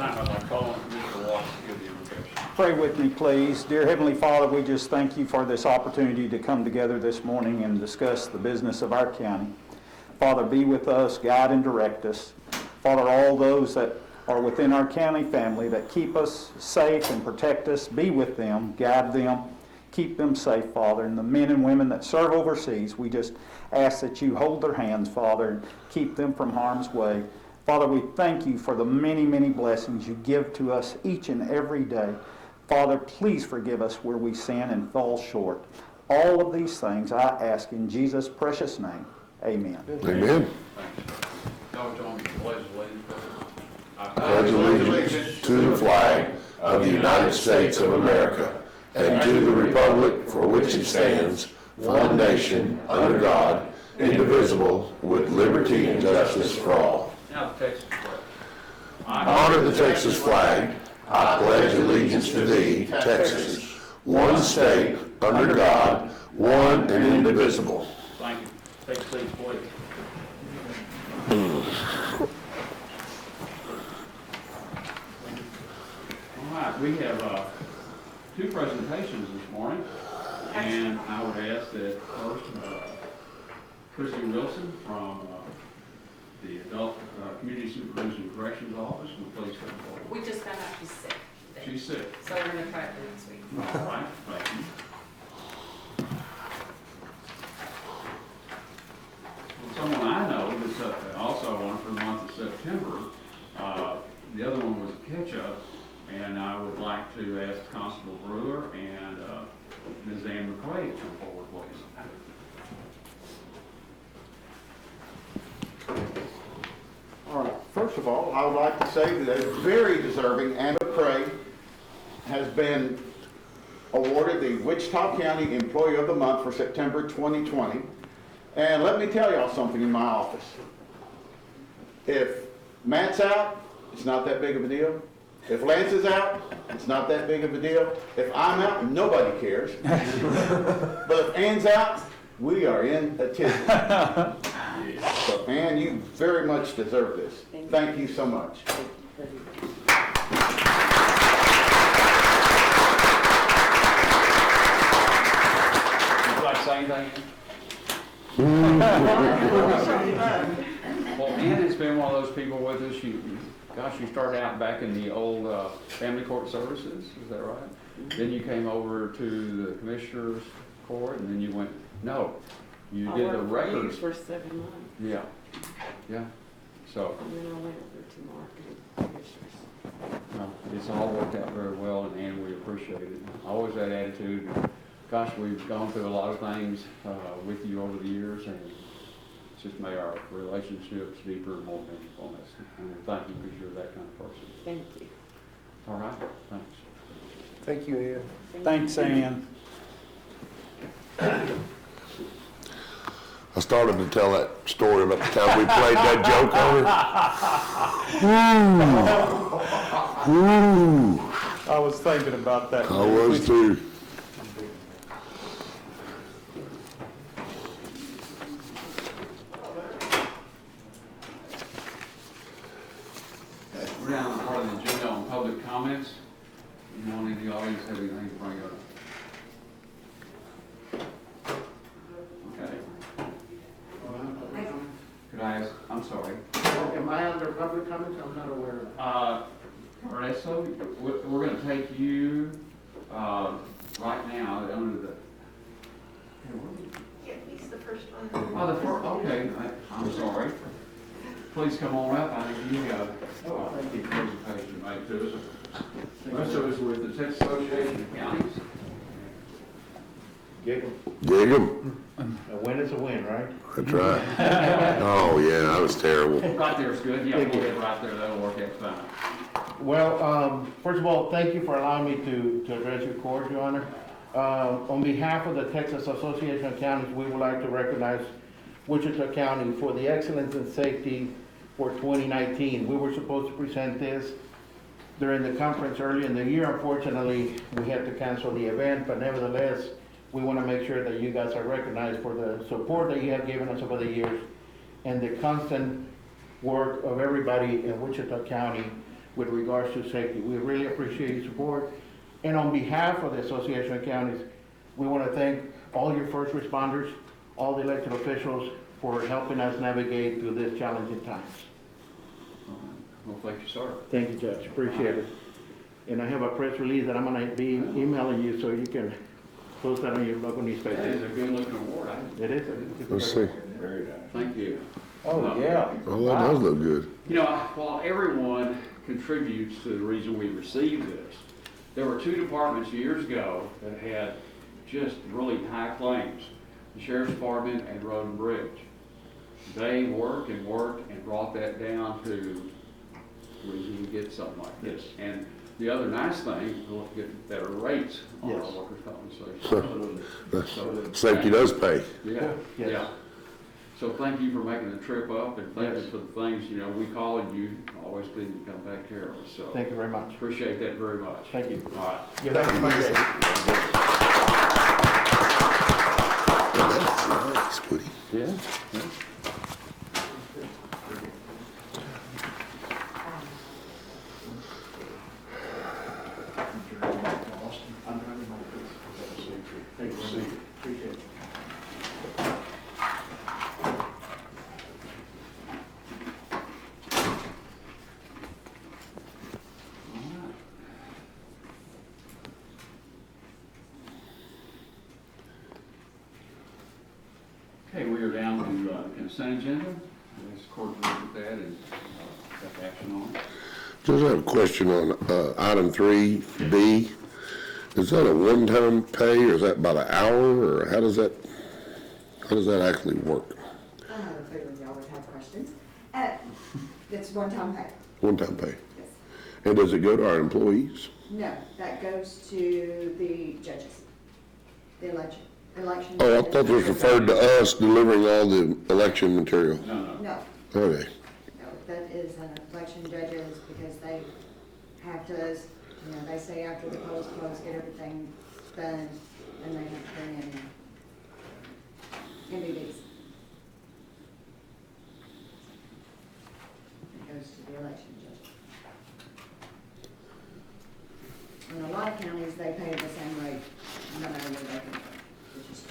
time, I'd like to call on Commissioner Watts to give the invocation. Pray with me, please. Dear Heavenly Father, we just thank you for this opportunity to come together this morning and discuss the business of our county. Father, be with us, guide and direct us. Father, all those that are within our county family that keep us safe and protect us, be with them, guide them, keep them safe, Father. And the men and women that serve overseas, we just ask that you hold their hands, Father, and keep them from harm's way. Father, we thank you for the many, many blessings you give to us each and every day. Father, please forgive us where we sin and fall short. All of these things I ask in Jesus' precious name. Amen. Amen. Y'all join me in the pledge of allegiance. I Pledge allegiance to the flag of the United States of America and to the republic for which it stands, one nation, under God, indivisible, with liberty and justice for all. Now the Texas flag. I honor the Texas flag. I pledge allegiance to thee, Texas, one state, under God, one and indivisible. Thank you. Take a seat, please. All right, we have two presentations this morning, and I would ask that first, Chrissy Wilson from the Adult Community Supervision and Corrections Office will please come forward. We just found out she's sick today. She's sick. So we're going to try it for next week. All right, thank you. Well, someone I know that's also one for the month of September. The other one was a catch-up, and I would like to ask Constable Brewer and Ms. Ann McCray to come forward, please. All right. First of all, I would like to say that a very deserving Anna McCray has been awarded the Wichita County Employee of the Month for September 2020. And let me tell y'all something in my office. If Matt's out, it's not that big of a deal. If Lance is out, it's not that big of a deal. If I'm out, nobody cares. But if Ann's out, we are in a tizzy. So, Ann, you very much deserve this. Thank you so much. Would you like to say anything? Well, Ann has been one of those people with us. You started out back in the old family court services, is that right? Then you came over to the commissioner's court, and then you went, you did the records. For 7 months. Yeah, yeah. So, And then I went over to marketing commissioners. it's all worked out very well, and we appreciate it. Always that attitude. Gosh, we've gone through a lot of things with you over the years, and it's just made our relationships deeper and more meaningful. And thank you, because you're that kind of person. Thank you. All right, thanks. Thank you, Ed. Thanks, Ann. I started to tell that story about the time we played that joke on her. Ooh. I was thinking about that. I was too. We're down to part of the agenda on public comments. Anyone in the audience have anything to bring up? Okay. Could I ask, I'm sorry. Am I under public comments? I'm not aware of. Ernesto, we're going to take you right now under the. Yeah, he's the first one. Oh, the first. Okay, I'm sorry. Please come on up. I think you have a presentation to make to us. Most of us with the Texas Association of Counties. Giggle. Dig 'em. A win is a win, right? That's right. Oh, yeah, that was terrible. Right there is good. Yeah, we'll get right there. That'll work out fine. Well, first of all, thank you for allowing me to address your court, Your Honor. On behalf of the Texas Association of Counties, we would like to recognize Wichita County for the excellence in safety for 2019. We were supposed to present this during the conference early in the year. Unfortunately, we had to cancel the event, but nevertheless, we want to make sure that you guys are recognized for the support that you have given us over the years and the constant work of everybody in Wichita County with regards to safety. We really appreciate your support. And on behalf of the Association of Counties, we want to thank all your first responders, all the elected officials for helping us navigate through this challenging times. Well, thank you, sir. Thank you, Judge, appreciate it. And I have a press release that I'm gonna be emailing you so you can post that on your local That is newspaper. a good looking award. It is. Let's see. Very nice. Thank you. Oh, yeah. Oh, that does look good. You know, while everyone contributes to the reason we received this, there were two departments years ago that had just really high claims, the Sheriff's Department and Road and Bridge. They worked and brought that down to where you can get something like this. And the other nice thing, we'll get better rates on our Yes. workers' compensation. So, Safety does pay. yeah, Yes. yeah. So thank you for making the trip up and thank you Yes. for the things, you know, we call and you always didn't come back care of us, so. Thank you very much. Appreciate that very much. Thank you. All right. You have a good day. Nice, Woody. Yeah. Okay, we are down to consent agenda. Let's court look at that and take action on it. Just have a question on item 3B. Is that a one-time pay, or is that by the hour, or how does that actually work? I have a feeling y'all would have questions. It's one-time pay, One-time pay. yes. And does it go to our employees? No, that goes to the judges, the election. Oh, I thought this referred to us delivering all the election material. No. No, Okay. no, that is an election judges because they have to, you know, they say after the polls close, get everything done, and they have to bring in MVDs. It goes to the election judge. In a lot of counties, they pay the same rate, no matter where they come from, which is $25.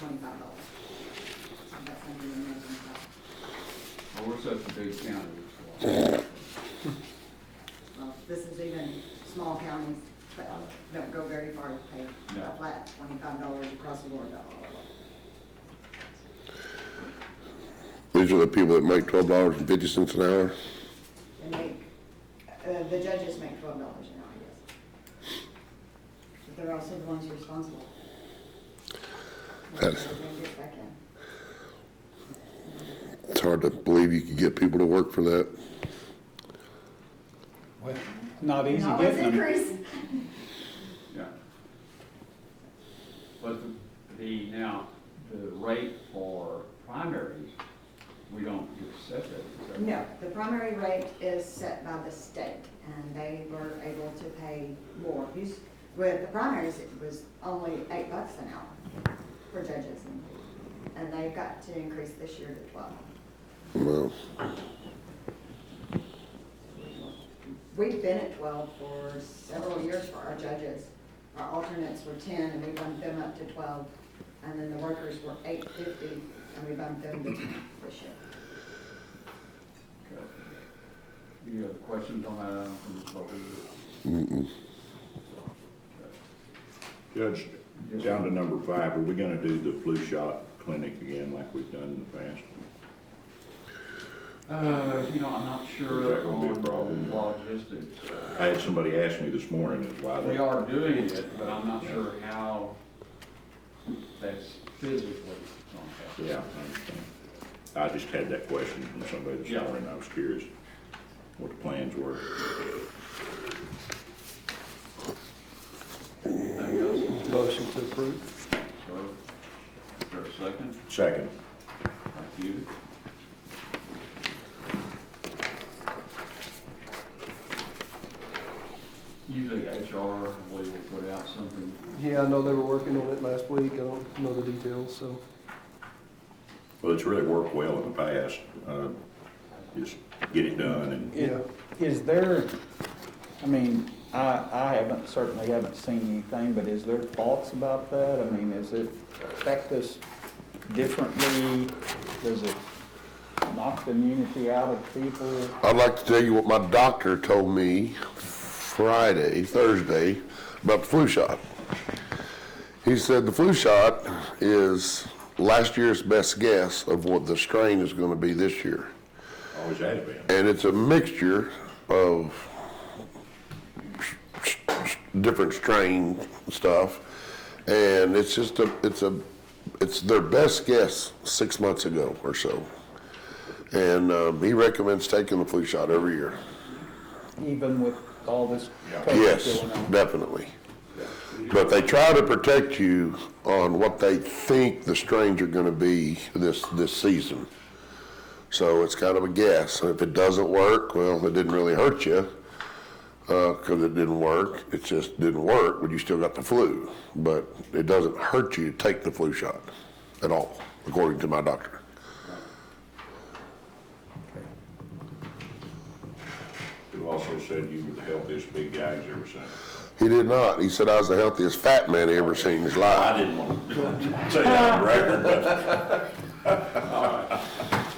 So that's under the American top. Well, we're such a big county. So. Well, this is even small counties that don't go very far to pay No. a flat $25 across the board. These are the people that make $12.50 an hour? They make, the judges make $12 an hour, yes. But they're also the ones responsible. That's- Everything gets back in. It's hard to believe you could get people to work for that. Well, not easy Always getting them. increase. Yeah. But now, the rate for primaries, we don't get to set that. Is that No, the primary rate is set by the state, and they were able to pay more. With the primaries, it was only $8 an hour for judges, and they got to increase this year to 12. Well, We've been at 12 for several years for our judges. Our alternates were 10, and we bumped them up to 12, and then the workers were $8.50, and we bumped them to 10 this year. Okay. Any other questions on that item from the public? Judge, down to number 5, are we gonna do the flu shot clinic again like we've done in the past? You know, I'm not Is sure that gonna be a on problem? logistics. I had somebody ask me this morning is why We they, are doing it, but I'm not sure how that's physically going to yeah, happen. I understand. I just had that question from somebody this Yeah. morning, I was curious what the plans were. Anything else? Motion to approve. Sir, is there a second? Second, Thank you. Usually HR, we will put out something. Yeah, I know they were working on it last week. I don't know the details, so. well, it's really worked well in the past, just get it done and Yeah. Is there, I mean, I certainly haven't seen anything, but is there thoughts about that? I mean, does it affect us differently? Does it knock the immunity out of people? I'd like to tell you what my doctor told me Thursday, about the flu shot. He said the flu shot is last year's best guess of what the strain is going to be this year. Always has been. And it's a mixture of different strain stuff. And it's just it's their best guess 6 months ago or so. And he recommends taking the flu shot every year. Even with all this Yes, COVID going on? definitely. But they try to protect you on what they think the strains are gonna be this season. So it's kind of a guess. And if it doesn't work, well, it didn't really hurt you, cause it didn't work. It just didn't work, but you still got the flu. But it doesn't hurt you to take the flu shot at all, according to my doctor. Who also said you were the healthiest big guy he's ever seen. He did not. He said I was the healthiest fat man he ever seen in his I life. didn't want to say that on record, but I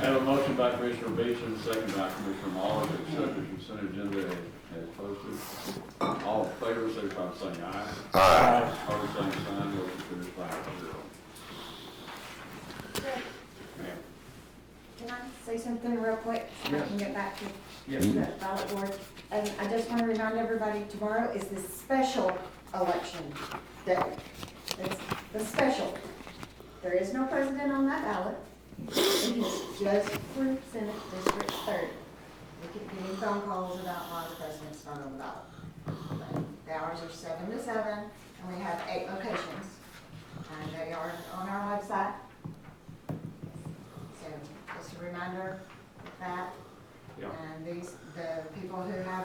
have a motion by Commissioner Beecham, second by Commissioner Muller, to accept the consent agenda as posted. All in favor, signify by saying aye. Aye. Opposed, same sign, motion carries 5-0. Ma'am. Can I say something real quick so I can get back to Yes. the ballot board? And I just want to remind everybody, tomorrow is the special election day. It's the special. There is no president on that ballot. It is just for Senate District 30. We keep getting phone calls about why the president's not on the ballot. But the hours are 7 to 7, and we have 8 locations. And they are on our website. So just a reminder of that. Yeah. And the people who have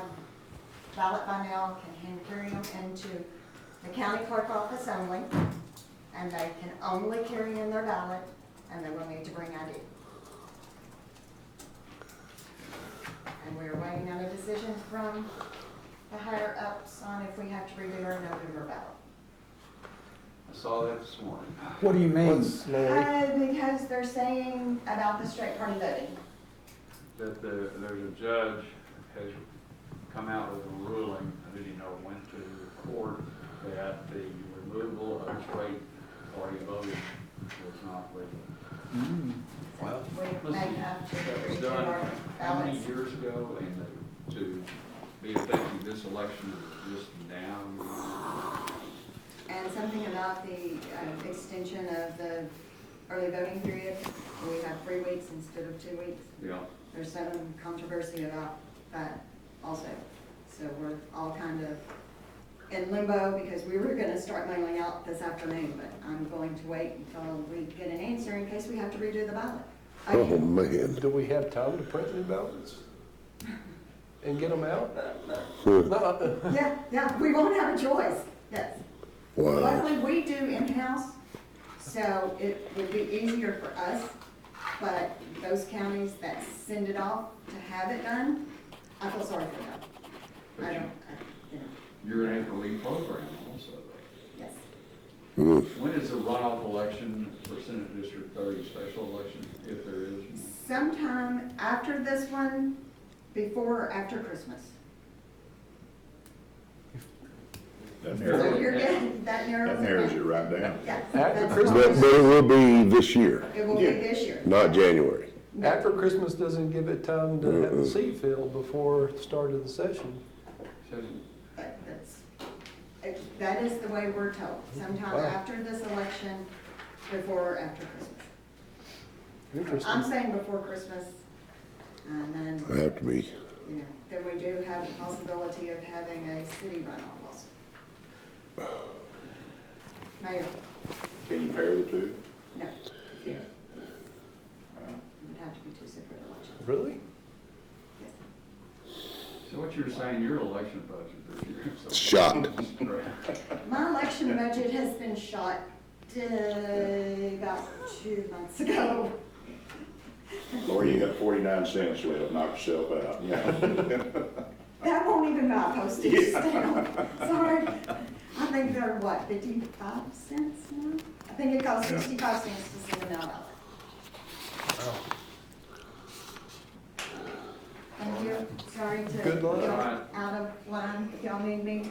ballot by mail can hand carry them into the county clerk office only, and they can only carry in their ballot, and they will need to bring ID. And we're waiting on a decision from the higher ups on if we have to redo our November ballot. I saw that this morning. What do you mean? What's, Lori? Because they're saying about the straight party voting. That there's a judge has come out with a ruling, I didn't know it went to court, that the removal of straight party voting was not legal. Wow. We may have to That was redo done our how many ballots. years ago, and to be effective this election is just now. And something about the extension of the early voting period. We have 3 weeks instead of 2 weeks. Yeah. There's some controversy about that also. So we're all kind of in limbo because we were gonna start mailing out this afternoon, but I'm going to wait until we get an answer in case we have to redo the ballot. Oh, man. Do we have time to print new ballots? And get them out? Yeah, we won't have a choice, yes. Wow. Luckily, we do in-house, so it would be easier for us, but those counties that send it off to have it done, I feel sorry for them. I don't, you know, You're in a lead program also. yes. When is the runoff election for Senate District 30 special election, if there is? Sometime after this one, before or after Christmas. that So narrows, you're getting, that narrows that it narrows down. it right down. Yes. After that's Christmas? But it will be this year, It will be this year. not January. After Christmas doesn't give it time to have the seat filled before the start of the session. But that is the way we're told, sometime Wow. after this election, before or after Christmas. I'm Interesting. saying before Christmas, and then, I have to be. you know, then we do have the possibility of having a city runoff also. Mayor, Can you pair the two? no, Yeah. it would have to be 2 separate elections. Really? So what you're saying, your election budget this year? So- Shot. My election budget has been shot about 2 months ago. Lori, you got 49 cents left, knock yourself out. That won't don't even buy postage stamp. Sorry. I think they're what, 55 cents now? I think it costs 65 cents to send them out. Thank you. Sorry to Good luck. go out of line. If y'all need me,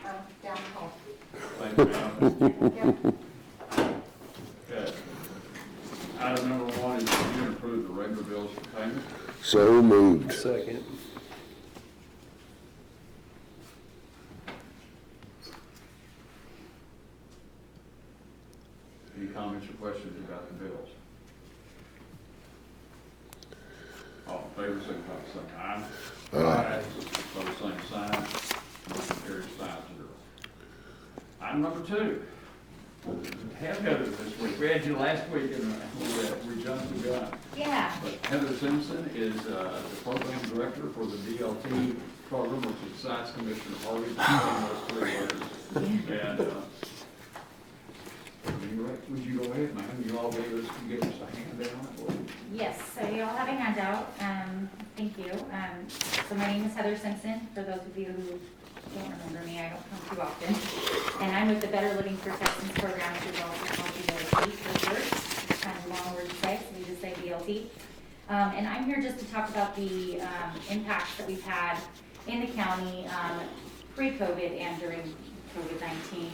down the hall. Thank you, ma'am. Yep. Okay. Item number 1 is to approve the regular bills for payment. So moved. Second. Any comments or questions about the bills? All in favor, signify by saying aye. Aye. Opposed, same sign. Motion carries 5-0. Item number 2. Have Heather this week. We had you last week and we jumped the gun. Yeah. But Heather Simpson is the program director for the DLT program, which is Science Commission Harvey. And would you go ahead, ma'am? You all gave us a handout. Yes, so you all have a handout. Thank you. So my name is Heather Simpson, for those of you who don't remember me, I don't come too often. And I'm with the Better Living for Texans program, which is also called BLT for short. It's kind of a long word to say, so we just say BLT. And I'm here just to talk about the impacts that we've had in the county pre-COVID and during COVID-19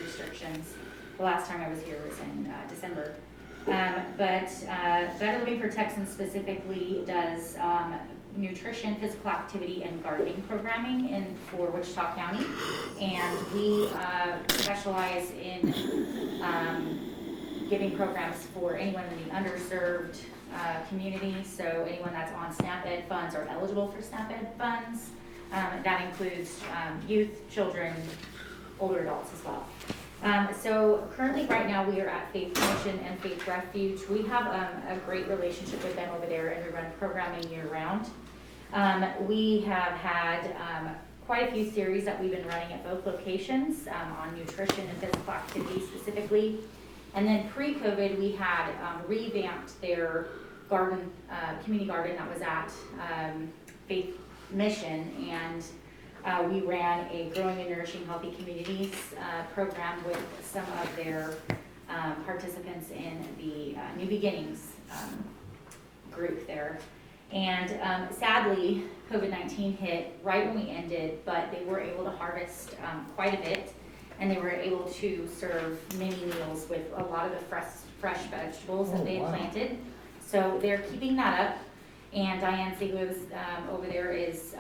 restrictions. The last time I was here was in December. But Better Living for Texans specifically does nutrition, physical activity, and gardening programming for Wichita County. And we specialize in giving programs for anyone in the underserved community. So anyone that's on SNAP Ed funds or eligible for SNAP Ed funds. That includes youth, children, older adults as well. So currently right now we are at Faith Mission and Faith Refuge. We have a great relationship with them over there, and we run programming year round. We have had quite a few series that we've been running at both locations on nutrition and physical activity specifically. And then pre-COVID we had revamped their garden, community garden that was at Faith Mission, and we ran a Growing and Nourishing Healthy Communities program with some of their participants in the New Beginnings group there. And sadly, COVID-19 hit right when we ended, but they were able to harvest quite a bit, and they were able to serve many meals with a lot of the fresh vegetables that they had planted. So they're keeping that up, and Diane Siglos over there is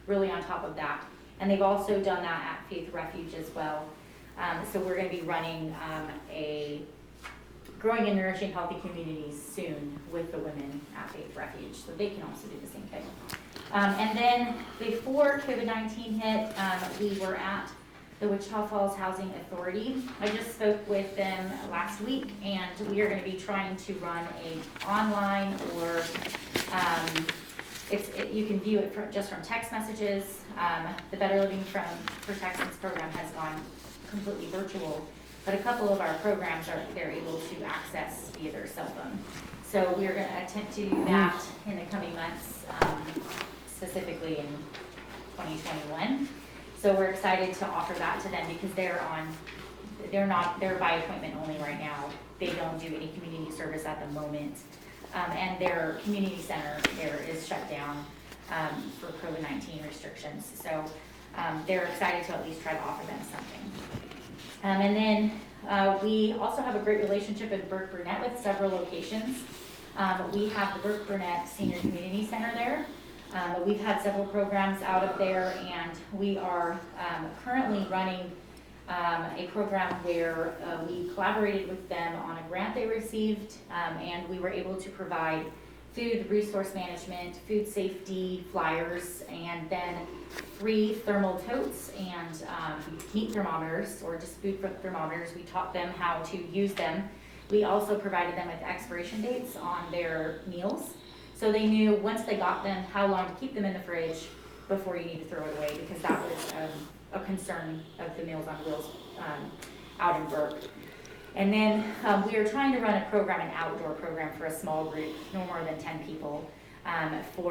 really on top of that. And they've also done that at Faith Refuge as well. So we're going to be running a Growing and Nourishing Healthy Communities soon with the women at Faith Refuge, so they can also do the same thing. And then before COVID-19 hit, we were at the Wichita Falls Housing Authority. I just spoke with them last week, and we are going to be trying to run a online or you can view it just from text messages. The Better Living for Texans program has gone completely virtual, but a couple of our programs they're able to access via their cell phone. So we're going to attempt to do that in the coming months, specifically in 2021. So we're excited to offer that to them because they're by appointment only right now. They don't do any community service at the moment. And their community center there is shut down for COVID-19 restrictions. So they're excited to at least try to offer them something. And then we also have a great relationship in Burke Burnett with several locations. We have the Burke Burnett Senior Community Center there. We've had several programs out of there, and we are currently running a program where we collaborated with them on a grant they received, and we were able to provide food resource management, food safety flyers, and then free thermal totes and heat thermometers, or just food thermometers. We taught them how to use them. We also provided them with expiration dates on their meals, so they knew once they got them how long to keep them in the fridge before you need to throw it away, because that was a concern of the Meals on Wheels out in Burke. And then we are trying to run a program, an outdoor program for a small group, no more than 10 people.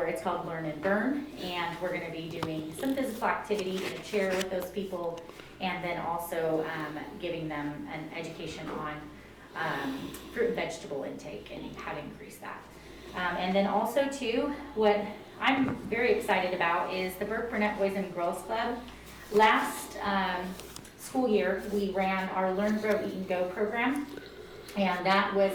It's called Learn and Burn, and we're gonna be doing some physical activity in a chair with those people, and then also giving them an education on fruit and vegetable intake and how to increase that. And then also too, what I'm very excited about is the Burke Burnett Boys and Girls Club. Last school year, we ran our Learn, Grow, Eat, and Go program. And that was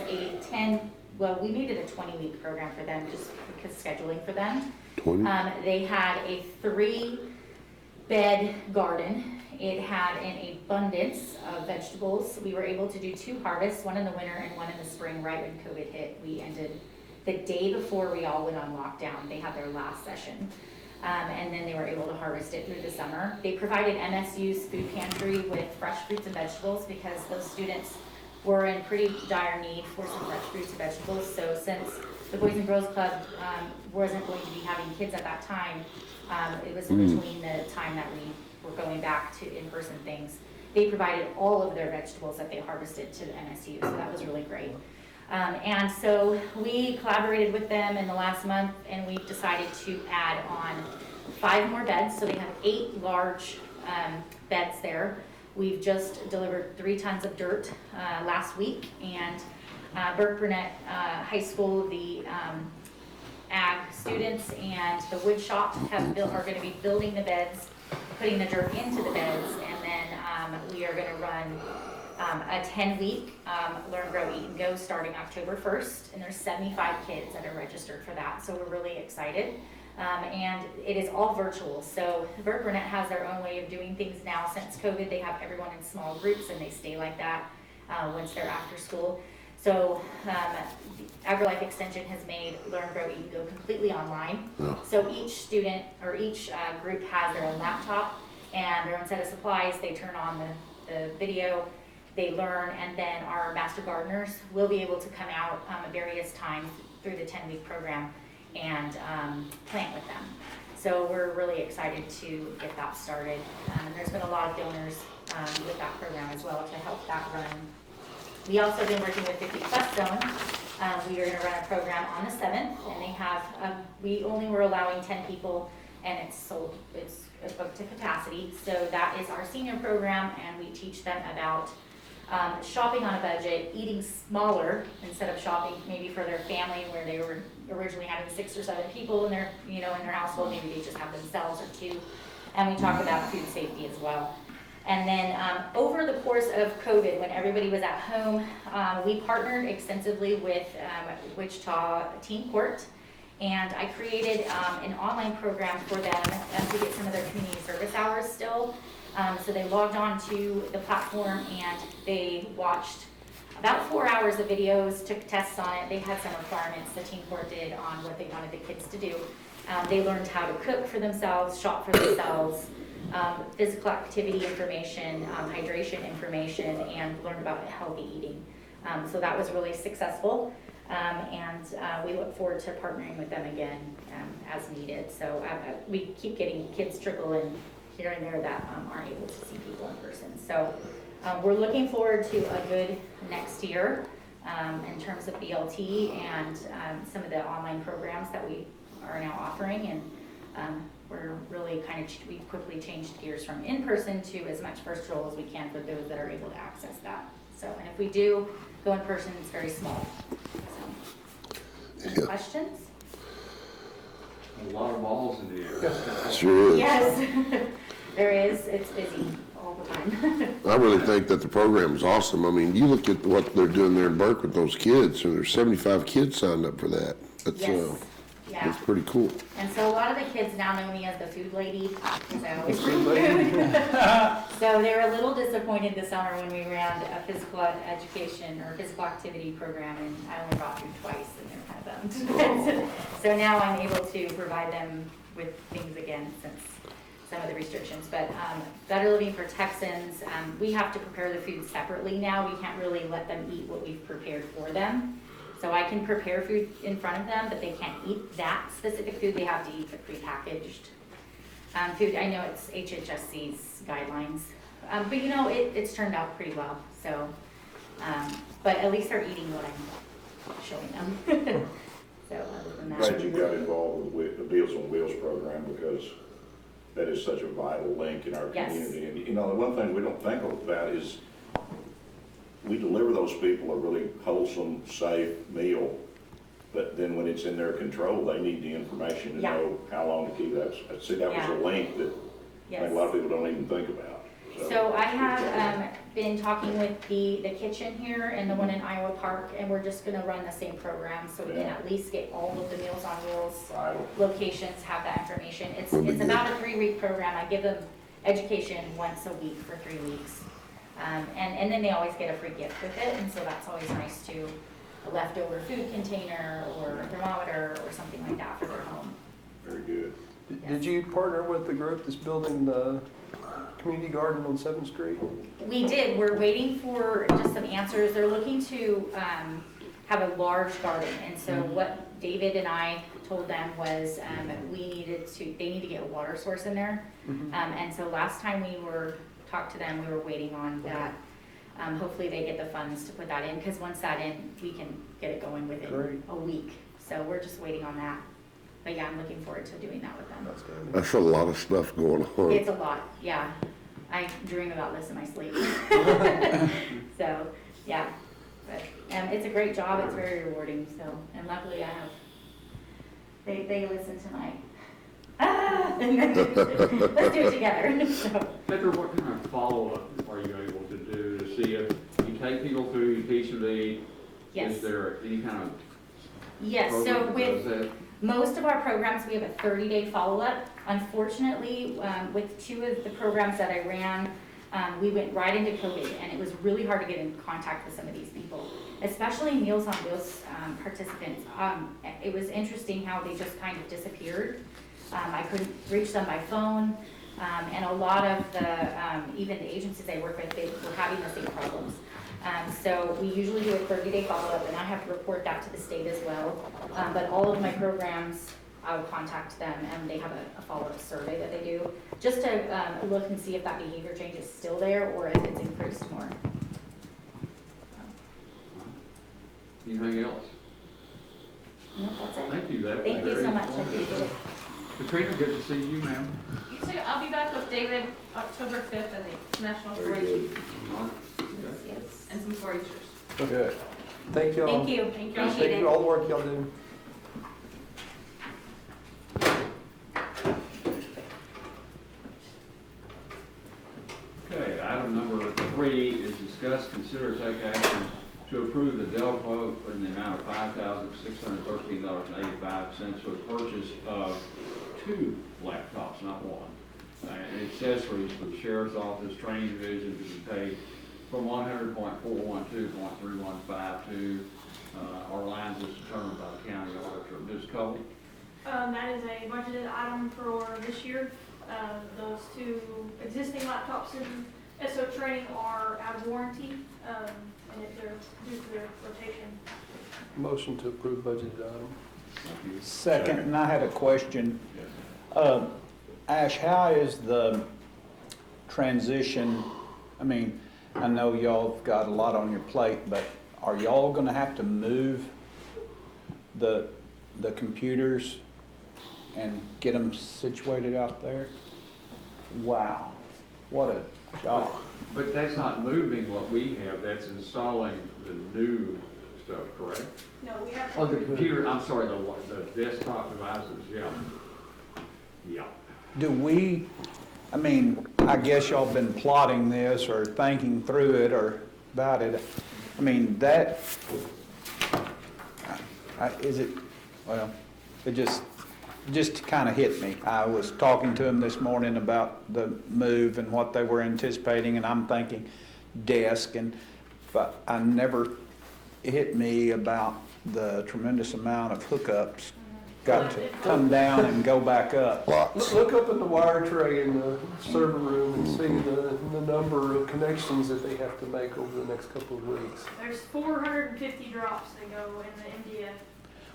we made it a 20-week program for them just because scheduling for them. 20? They had a 3-bed garden. It had an abundance of vegetables. We were able to do 2 harvests, one in the winter and one in the spring, right when COVID hit. We ended the day before we all went on lockdown. They had their last session. And then they were able to harvest it through the summer. They provided MSU's food pantry with fresh fruits and vegetables because those students were in pretty dire need for some fresh fruits and vegetables. So since the Boys and Girls Club wasn't going to be having kids at that time, it was in between the time that we were going back to in-person things. They provided all of their vegetables that they harvested to the MSU, so that was really great. And so we collaborated with them in the last month, and we've decided to add on 5 more beds. So they have 8 large beds there. We've just delivered 3 tons of dirt last week, and Burke Burnett High School, the ag students and the wood shop are going to be building the beds, putting the dirt into the beds, and then we are going to run a 10-week Learn, Grow, Eat, and Go starting October 1st, and there's 75 kids that are registered for that, so we're really excited. And it is all virtual, so Burke Burnett has their own way of doing things now. Since COVID, they have everyone in small groups, and they stay like that once they're after school. So AgriLife Extension has made Learn, Grow, Eat, and Go completely online. So each student or each group has their own laptop and their own set of supplies. They turn on the video, they learn, and then our master gardeners will be able to come out at various times through the 10-week program and plant with them. So we're really excited to get that started. There's been a lot of donors with that program as well to help that run. We also have been working with 50 Plus Zone. We are going to run a program on the 7th, and they have, we only were allowing 10 people, and it's booked to capacity. So that is our senior program, and we teach them about shopping on a budget, eating smaller instead of shopping maybe for their family where they were originally having 6 or 7 people in their, in their household. Maybe they just have themselves or 2. And we talk about food safety as well. And then over the course of COVID, when everybody was at home, we partnered extensively with Wichita Teen Court, and I created an online program for them to get some of their community service hours still. So they logged on to the platform and they watched about 4 hours of videos, took tests on it. They had some requirements the Teen Court did on what they wanted the kids to do. They learned how to cook for themselves, shop for themselves, physical activity information, hydration information, and learned about healthy eating. So that was really successful, and we look forward to partnering with them again as needed. So we keep getting kids trickle in here and there that aren't able to see people in person. So we're looking forward to a good next year in terms of BLT and some of the online programs that we are now offering, and we're really we quickly changed gears from in-person to as much virtual as we can for those that are able to access that. So, and if we do go in person, it's very small. So, any questions? A lot of balls in the air. Sure is. Yes, there is. It's busy all the time. I really think that the program is awesome. I mean, you look at what they're doing there in Burke with those kids, and there's 75 kids signed up for that. That's, Yes. Yeah. that's pretty cool. And so a lot of the kids now know me as the food lady, because I always bring food. So they were a little disappointed this summer when we ran a physical education or physical activity program, and I only got through twice, and they're kind of bummed. So now I'm able to provide them with things again since some of the restrictions. But Better Living for Texans, we have to prepare the food separately now. We can't really let them eat what we've prepared for them. So I can prepare food in front of them, but they can't eat that specific food. They have to eat the prepackaged food. I know it's HHSC's guidelines, but it's turned out pretty well. So, but at least they're eating what I'm showing them. So other than that. Glad you got involved with the Deals on Wheels program, because that is such a vital link in our Yes. community. And, you know, the one thing we don't think about is we deliver those people a really wholesome, safe meal, but then when it's in their control, they need the information to Yeah. know how long to keep that. See, that was Yeah. a link that I think a lot of people don't even think about. So I have been talking with the kitchen here and the one in Iowa Park, and we're just gonna run the same program, so we can Yeah. at least get all of the Meals on Wheels Vital. locations have that information. It's Will be good. about a 3-week program. I give them education once a week for 3 weeks. And then they always get a free gift with it, and so that's always nice too. A leftover food container or a thermometer or something like that for their home. Very good. Did you partner with the group that's building the community garden on 7th Street? We did, we're waiting for just some answers. They're looking to have a large garden, and so what David and I told them was they need to get a water source in there. And so last time talked to them, we were waiting on that. Hopefully they get the funds to put that in, because once that in, we can get it going within Great. a week. So we're just waiting on that. But yeah, I'm looking forward to doing that with them. That's good. That's a lot of stuff going on. It's a lot, yeah. I dream about this in my sleep. So, yeah, but it's a great job. It's very rewarding. So, and luckily I have. They listen to my. Let's do it together. So, Victor, what kind of follow-up are you able to do to see if you take people through, you teach them to eat? yes, Is there any kind of yes. So program that with does that? most of our programs, we have a 30-day follow-up. Unfortunately, with 2 of the programs that I ran, we went right into COVID, and it was really hard to get in contact with some of these people, especially Meals on Wheels participants. It was interesting how they just kind of disappeared. I couldn't reach them by phone, and a lot of even the agencies I work with, they were having the same problems. So we usually do a 30-day follow-up, and I have to report that to the state as well. But all of my programs, I will contact them, and they have a follow-up survey that they do, just to look and see if that behavior change is still there or if it's increased more. Anything else? No, that's it. Thank you, that. Thank you so much, I appreciate it. Katrina, good to see you, ma'am. You too. I'll be back with David October 5th at the National Very 4-H good. Yes. and some 4-Hers. Good. Thank y'all. Thank you, Thank you. Thank appreciate you, it. all the work y'all do. Okay, item number 3 is discuss, consider, take action to approve the Dell quote in the amount of $5,613.85 for the purchase of 2 laptops, not 1. And accessories for the sheriff's office, training division to be paid from 100.412.3152. Our lines is determined by the county auditor. Ms. Cole? That is a budgeted item for this year. Those 2 existing laptops in SO training are out of warranty, and if they're due to their rotation. Motion to approve budgeted item. Thank you. Second, and I had a question. Ash, how is the transition, I mean, I know y'all have got a lot on your plate, but are y'all gonna have to move the computers and get them situated out there? Wow, what a job. But that's not moving what we have, that's installing the new stuff, correct? No, we have. Oh, the computer, I'm sorry, the desktop devices, yeah. Yeah. Do we, I mean, I guess y'all been plotting this or thinking through it or about it. I mean, that, is it, well, it just kind of hit me. I was talking to him this morning about the move and what they were anticipating, and I'm thinking desk, but I never, it hit me about the tremendous amount of hookups got to come down and go back up. Lots. Look up in the wire tray in the server room and see the number of connections that they have to make over the next couple of weeks. There's 450 drops that go in the MDF.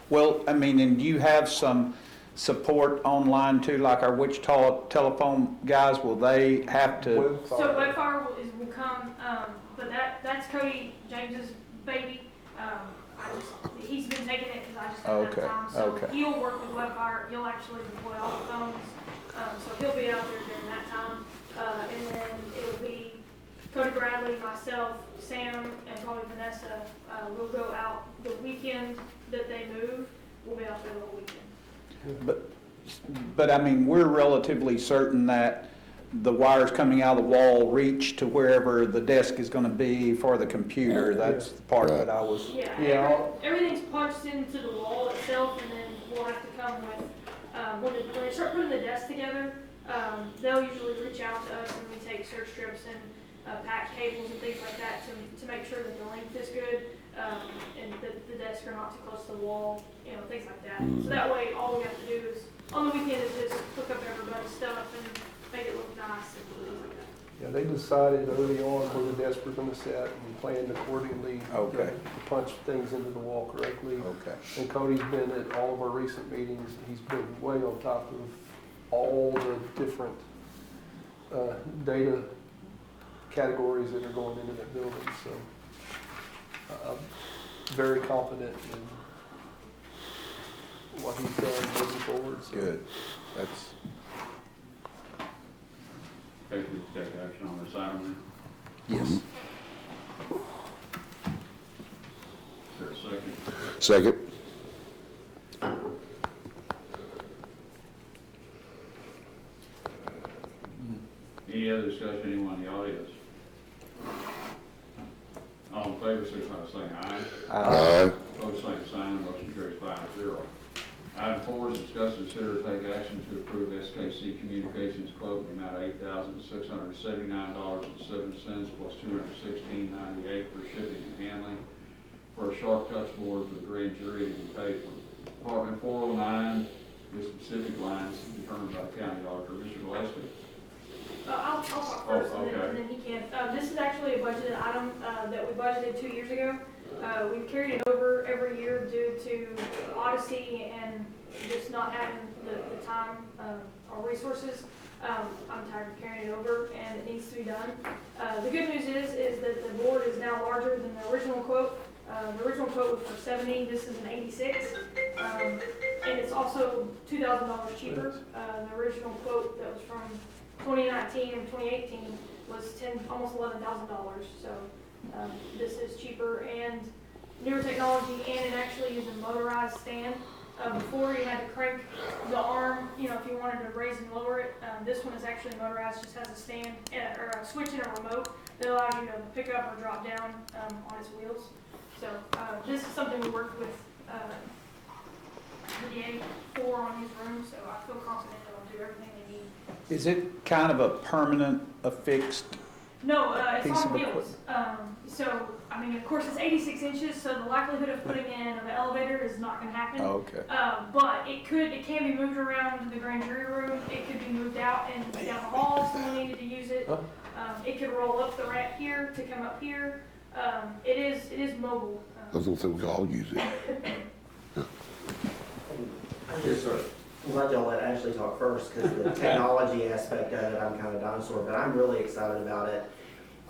Well, I mean, and you have some support online too, like our Wichita telephone guys, will they have to? So Webfire will come, but that's Cody James's baby. I just need he's been taking it because I just haven't Okay, had time. So okay. he'll work with Webfire, he'll actually deploy all the phones, so he'll be out there during that time. And then it'll be Cody Bradley, myself, Sam, and probably Vanessa, will go out the weekend that they move, we'll be out there the whole weekend. But I mean, we're relatively certain that the wires coming out of the wall reach to wherever the desk is gonna be for the computer. That's the part that I was, Yeah, Yeah. everything's punched into the wall itself, and then we'll have to come with, when they start putting the desk together, they'll usually reach out to us and we take search strips and, pack cables and things like that to make sure that the length is good, and that the desks are not too close to the wall, things like that. So that way, all we have to do is, on the weekend, is just hook up everybody's stuff and make it look nice and things like that. Yeah, they decided early on where the desks were gonna sit and planned accordingly. Okay. To punch things into the wall correctly. okay. And Cody's been at all of our recent meetings, he's been way on top of all the different, data categories that are going into that building, so. I'm very confident in what he's done moving forward, so. Good. That's, Okay, we take action on this item then. yes. Is there a second? Second. Any other discussion, anyone in the audience? All in favor, signify by saying aye. Aye. Opposed, same sign, motion carries 5-0. Item 4 is discuss and consider take action to approve SKC Communications quote in the amount of $8,679.07 plus $216.98 for shipping and handling for a Sharp touch board for the grand jury to be paid from Department 409 with specific lines determined by the county auditor. Mr. Gillespie? I'll talk first, Oh, okay. and then he can. This is actually a budgeted item that we budgeted 2 years ago. We've carried it over every year due to Odyssey and just not having the time or resources. I'm tired of carrying it over, and it needs to be done. The good news is that the board is now larger than the original quote. The original quote was for 70. This is an 86, and it's also $2,000 cheaper. The original quote that was from 2019 and 2018 was almost $11,000. So this is cheaper and newer technology, and it actually is a motorized stand. Before you had to crank the arm, if you wanted to raise and lower it. This one is actually motorized, just has a stand or a switch and a remote that allows you to pick up or drop down on its wheels. So this is something we worked with the DA for on his room, so I feel confident that I'll do everything they need. Is it kind of a permanent, affixed? No, it's Piece on of wheels. So, I mean, of course, it's 86 inches, so the likelihood of putting in an elevator is not going to happen. Okay. But it can be moved around the grand jury room. It could be moved out and down the hall if someone needed to use it. It could roll up the ramp here to come up here. It is mobile. I was gonna say we could all use it. I'm just I'm glad y'all let Ashley talk first, because the technology aspect of it, I'm kind of dinosaur, but I'm really excited about it.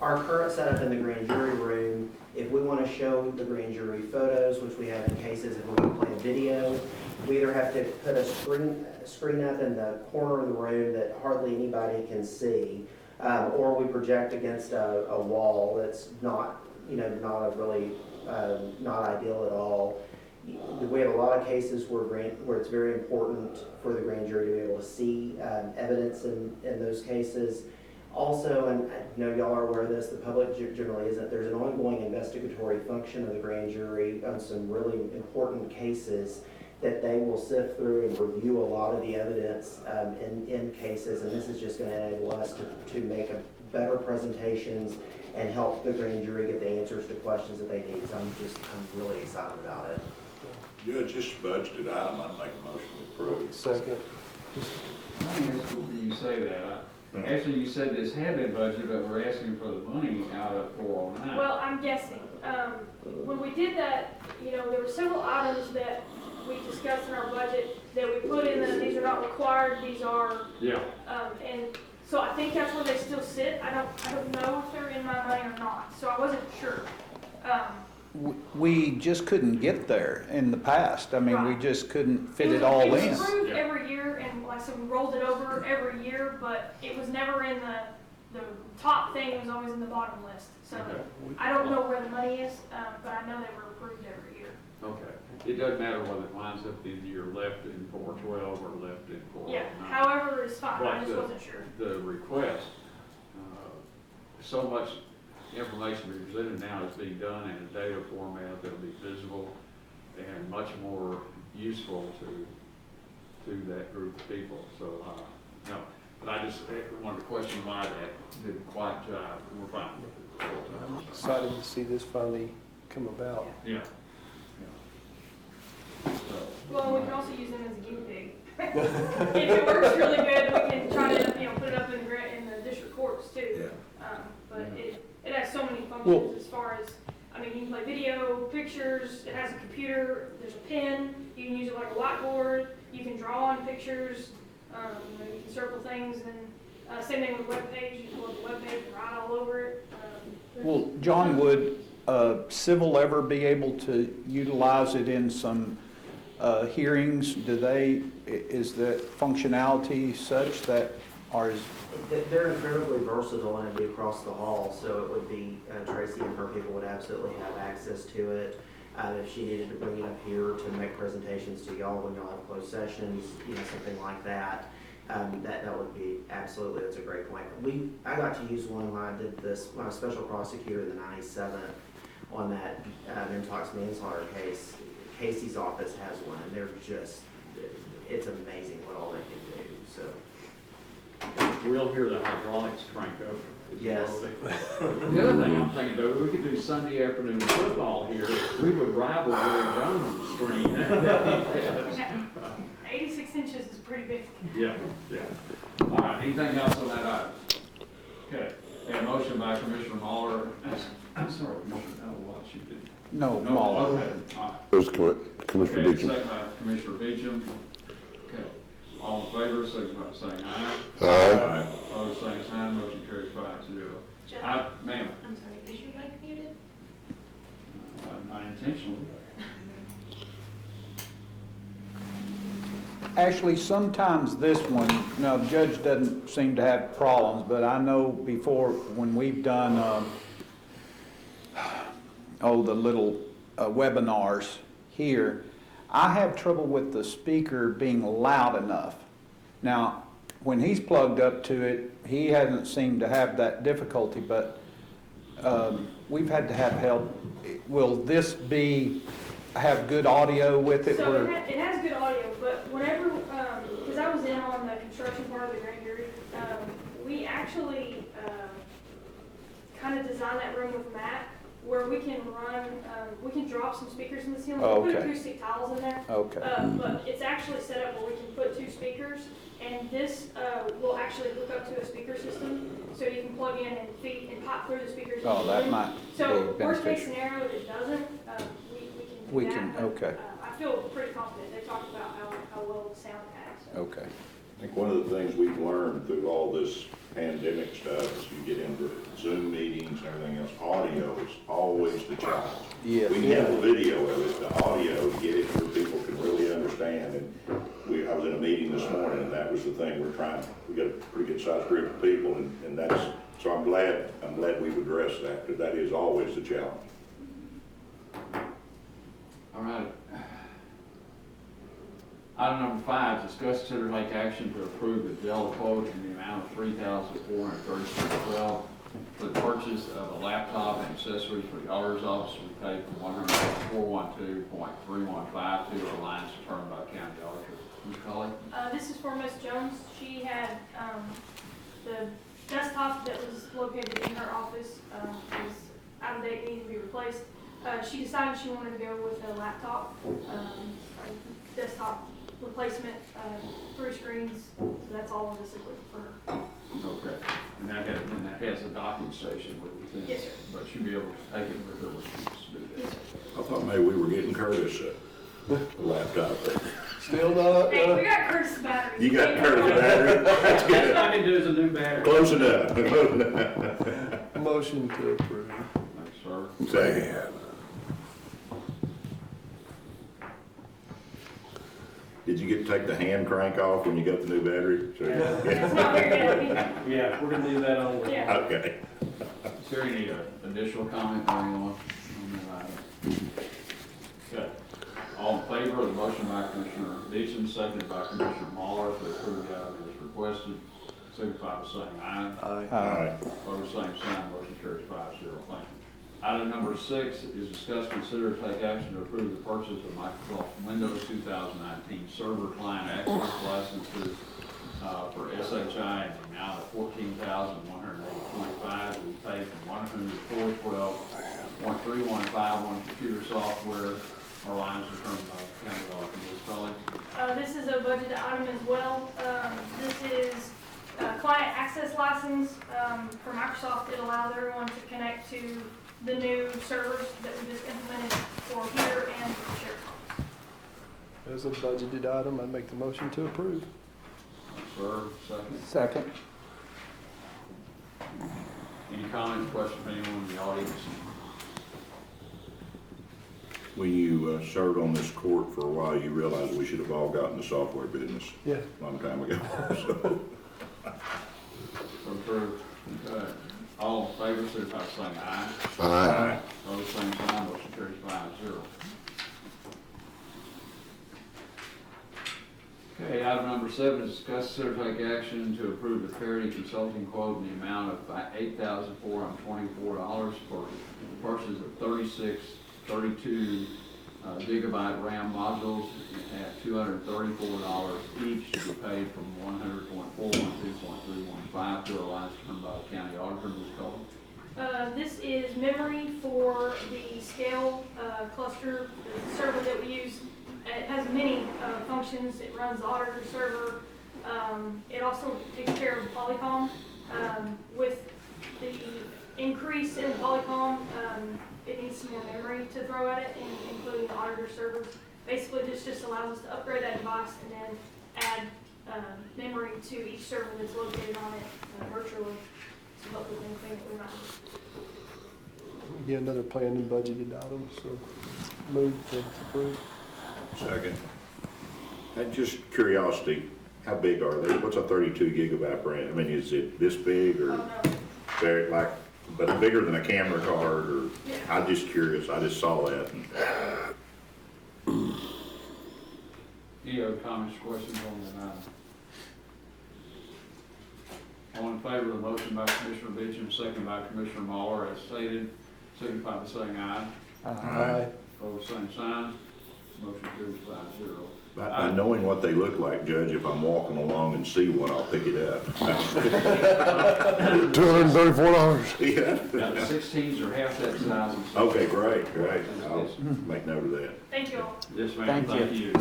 Our current setup in the grand jury room, if we want to show the grand jury photos, which we have in cases, if we want to play a video, we either have to put a screen up in the corner of the room that hardly anybody can see, or we project against a wall that's not, not a really, not ideal at all. We have a lot of cases where it's very important for the grand jury to be able to see evidence in those cases. Also, and I know y'all are aware of this, the public generally isn't, there's an ongoing investigatory function of the grand jury on some really important cases that they will sift through and review a lot of the evidence in cases, and this is just going to enable us to make better presentations and help the grand jury get the answers to questions that they need. So I'm really excited about it. Judge, this budgeted item, I'd make a motion to approve. Second. Let me ask you say that. Actually, you said this had been budgeted, but we're asking for the money out of 409. Well, I'm guessing. When we did that, there were several items that we discussed in our budget that we put in that these are not required, these are. Yeah. And so I think that's where they still sit. I don't know if they're in my money or not, so I wasn't sure. we just couldn't get there in the past. I mean, we Right. just couldn't fit it all It was in. approved Yeah. every year, and like I said, we rolled it over every year, but it was never in the top thing, it was always in the bottom list. So Okay. I don't know where the money is, but I know they were approved every year. Okay. It doesn't matter whether it winds up in your left in 412 or left in 409. Yeah, however is fine, I But just wasn't sure. The request, so much information being presented now is being done in a data format that'll be visible and much more useful to that group of people. So, no, but I just wanted to question why that didn't quite jive. We're fine with it. I'm excited to see this finally come about. Yeah. So, Well, we can also use them as a guinea pig. If it works really good, we can try to, put it up in the district courts too. But it has so many functions as far as, you can play video, pictures, it has a computer, there's a pen, you can use it like a whiteboard, you can draw on pictures, you can circle things, and same thing with web page, you can load the web page and write all over it. Well, John, would Civil ever be able to utilize it in some hearings? Is that functionality such that, or is, They're incredibly versatile and it'd be across the hall, so it would be, Tracy and her people would absolutely have access to it. If she needed to bring it up here to make presentations to y'all when y'all have closed sessions, something like that, that would be absolutely, that's a great point. I got to use one when I did this, when I was special prosecutor in the 97th on that Mintox manslaughter case. Casey's office has one, and they're just, it's amazing what all they can do, so. we'll hear the hydraulics crank over. Yes. The other thing I'm thinking, though, we could do Sunday afternoon football here. We would rival Jerry Jones' screen. 86 inches is pretty big. Yeah, yeah. All right, anything else on that item? Okay, a motion by Commissioner Muller. I'm sorry, Commissioner, what you did. no, No, Muller? okay, all right. There's Commissioner Okay, Beecham. second by Commissioner Beecham. Okay, all in favor, signify by saying aye. Aye. Opposed, same sign, motion carries 5-0. Jeff, Ma'am, I'm sorry, is your mic muted? not intentionally. Actually, sometimes this one, now the judge doesn't seem to have problems, but I know before when we've done, the little webinars here, I have trouble with the speaker being loud enough. Have when he's plugged up to it, he hasn't seemed to have that difficulty, but we've had to have help. Will this have good audio with it? So it has good audio, but whenever, because I was in on the construction part of the grand jury, we actually kind of designed that room with Matt, where we can we can drop some speakers in the ceiling, Oh, put okay. acoustic tiles in there. Okay. But it's actually set up where we can put 2 speakers, and this will actually hook up to a speaker system, so you can plug in and feed and pop through the speakers. Oh, into the that room. might So be worst case beneficial. scenario, if it doesn't, We we can do can, that. okay. I feel pretty confident. They talked about how well the sound has. So. Okay. I think one of the things we've learned through all this pandemic stuff is you get into Zoom meetings and everything else, audio is always the challenge. Yes. We can have the video of it, the audio, get it where people can really understand. And I was in a meeting this morning, and that was the thing, we got a pretty good sized group of people, and that's, so I'm glad we've addressed that, because that is always the challenge. All right. Item number 5, discuss, consider, take action to approve the Dell quote in the amount of $3,436.12 for the purchase of a laptop and accessories for the auditor's office to be paid from $10412.3152 or lines determined by the county auditor. Ms. Colley? This is for Ms. Jones. She had the desktop that was located in her office was out of date, needed to be replaced. She decided she wanted to go with a laptop, desktop replacement, 3 screens. So that's all of this equipment for her. Okay. And that has a docking station with it. Yes, sir. But she'll be able to take it with her when she wants to do that. Yes, sir. I thought maybe we were getting Curtis a laptop. Still not, Hey, we got Curtis batteries. You got Curtis battery? That's All good. I can do is a new battery. Close enough. motion to approve. Thanks, sir. Second. Did you get to take the hand crank off when you got the new battery? So- It's not very good. Yeah, we're gonna do that on. Yeah. Okay. Is there any additional comment by anyone on that item? Okay. All in favor of the motion by Commissioner Beecham, seconded by Commissioner Muller to approve the item as requested, signify by saying aye. Aye. Opposed, same sign, motion carries 5-0. Thank you. Item number 6 is discuss, consider, take action to approve the purchase of Microsoft Windows 2019 server client access licenses for SHI in the amount of $14,180.25. We pay from 104.12.3151 computer software. Our lines are from County Law. Ms. Tully. This is a budget item as well. This is a client access license for Microsoft. It allows everyone to connect to the new servers that we just implemented for here and for SharePoint. As a budgeted item, I make the motion to approve. Sir, second. Second. Any comments, questions from anyone in the audience? When you served on this court for a while, you realized we should have all gotten the software business Yeah. a long time ago. So, Approved. Okay. All in favor, signify by saying aye. Aye. Opposed, same sign, motion carries 5-0. Okay, item number 7 is discuss, consider, take action to approve the Parity Consulting quote in the amount of $8,424 for the purchase of 36, 32 gigabyte RAM modules at $234 each to be paid from 100.412.315 to a line turned by the county auditor. Ms. Cullen. This is memory for the scale cluster, the server that we use. It has many functions. It runs the auditor server. It also takes care of Polycom. With the increase in Polycom, it needs some more memory to throw at it, including the auditor servers. Basically, this just allows us to upgrade that device and then add memory to each server that's located on it virtually. So hopefully anything that we might. Get another planned and budgeted item, so move to approve. second. And just curiosity, how big are they? What's a 32 gigabyte RAM? I mean, is it this big or Oh, no. very like, but bigger than a camera card or? Yeah. I'm just curious. I just saw that. Any other comments, questions on that item? All in favor of the motion by Commissioner Beecham, second by Commissioner Muller, as stated, signify by saying aye. Aye. Opposed, same sign. Motion carries 5-0. By knowing what they look like, Judge, if I'm walking along and see one, I'll pick it up. $234. Yeah. Now, the 16s are half that size. Okay, great. I'll make note of that. Thank you all. Yes, ma'am, Thank thank you.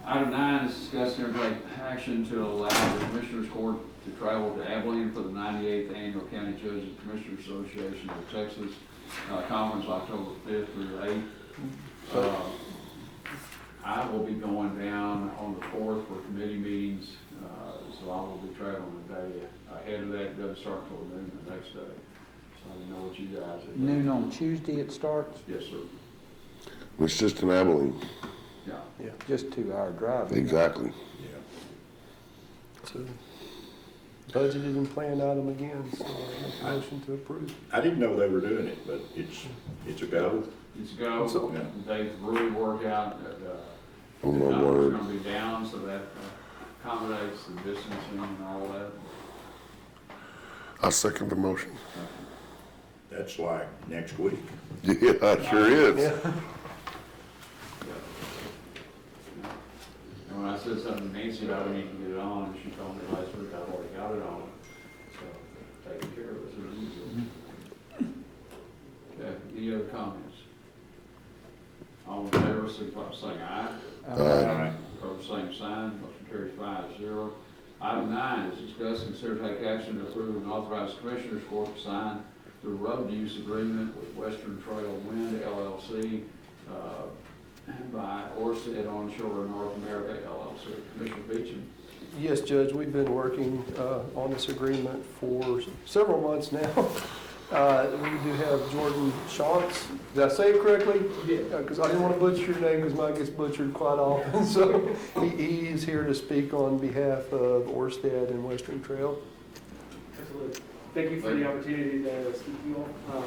Item 9 is discuss and take action to allow the Commissioners Court to travel to Abilene for the 98th Annual County Judges and Commissioners Association of Texas Conference, October 5th through the 8th. I will be going down on the 4th for committee meetings, so I will be traveling the day ahead of that. It doesn't start until noon the next day. So I don't know what you guys are doing. Noon on Tuesday it starts? Yes, sir. It's just in Abilene. Yeah. Just 2-hour drive. Exactly. So budgeted and planned item again, so I make a motion to approve. I didn't know they were doing it, but it's a go. It's go. So- They've really worked out that, Oh, the my number's word. gonna be down, so that accommodates the distancing and all that. I second the motion. That's like next week. Yeah, it sure is. And when I said something to Nancy about we need to get it on, and she told me last week I've already got it on. So, taking care of it as usual. Okay, any other comments? All in favor, signify by saying aye. Aye. Opposed, same sign, motion carries 5-0. Item 9 is discuss, consider, take action to approve and authorize Commissioners Court to sign the road use agreement with Western Trail Wind LLC by Orsted Onshore North America LLC. Commissioner Beecham. Yes, Judge, we've been working on this agreement for several months now. We do have Jordan Shantz. Did I say it correctly? Yeah. Because I didn't want to butcher your name because mine gets butchered quite often. So he is here to speak on behalf of Orsted and Western Trail. Absolutely. Thank you for the opportunity to speak to you all.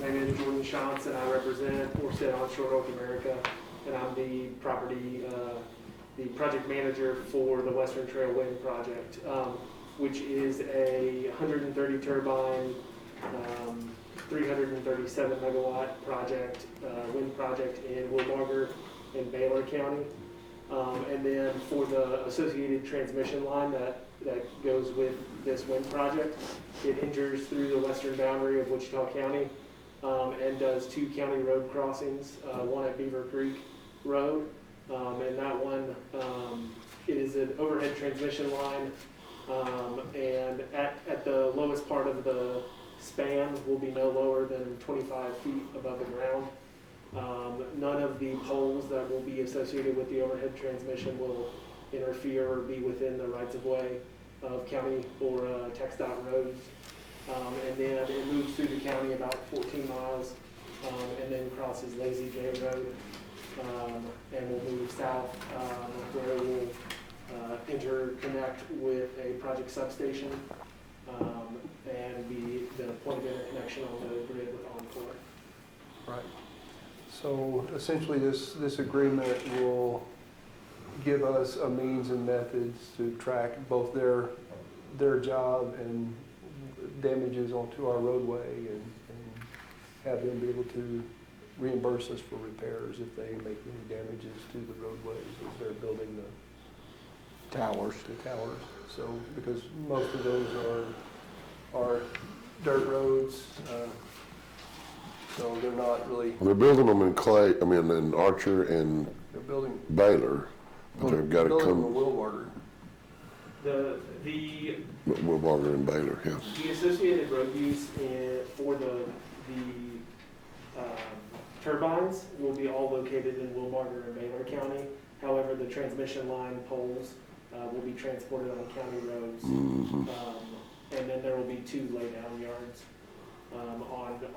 My name is Jordan Shantz, and I represent Orsted Onshore North America, and I'm the project manager for the Western Trail Wind Project, which is a 130 turbine, 337 megawatt project, wind project in Wilbarger in Baylor County. And then for the associated transmission line that goes with this wind project, it enters through the western boundary of Wichita County and does 2 county road crossings, one at Beaver Creek Road, and that one, it is an overhead transmission line, and at the lowest part of the span will be no lower than 25 feet above the ground. None of the poles that will be associated with the overhead transmission will interfere or be within the rights of way of county or TxDOT roads. And then it moves through the county about 14 miles and then crosses Lazy J Road and will move south where it will interconnect with a project substation and be the point of interconnection on the grid with Encore. Right. So essentially this agreement will give us a means and methods to track both their job and damages onto our roadway and have them be able to reimburse us for repairs if they make any damages to the roadways as they're building the towers. So because most of those are dirt roads, so they're not really. They're building them in Clay, in Archer and They're building. Baylor, but they've got to Building come. them in Wilbarger. The Wilbarger and Baylor, yeah. The associated road use for the turbines will be all located in Wilbarger and Baylor County. However, the transmission line poles will be transported on county roads. And then there will be 2 laydown yards on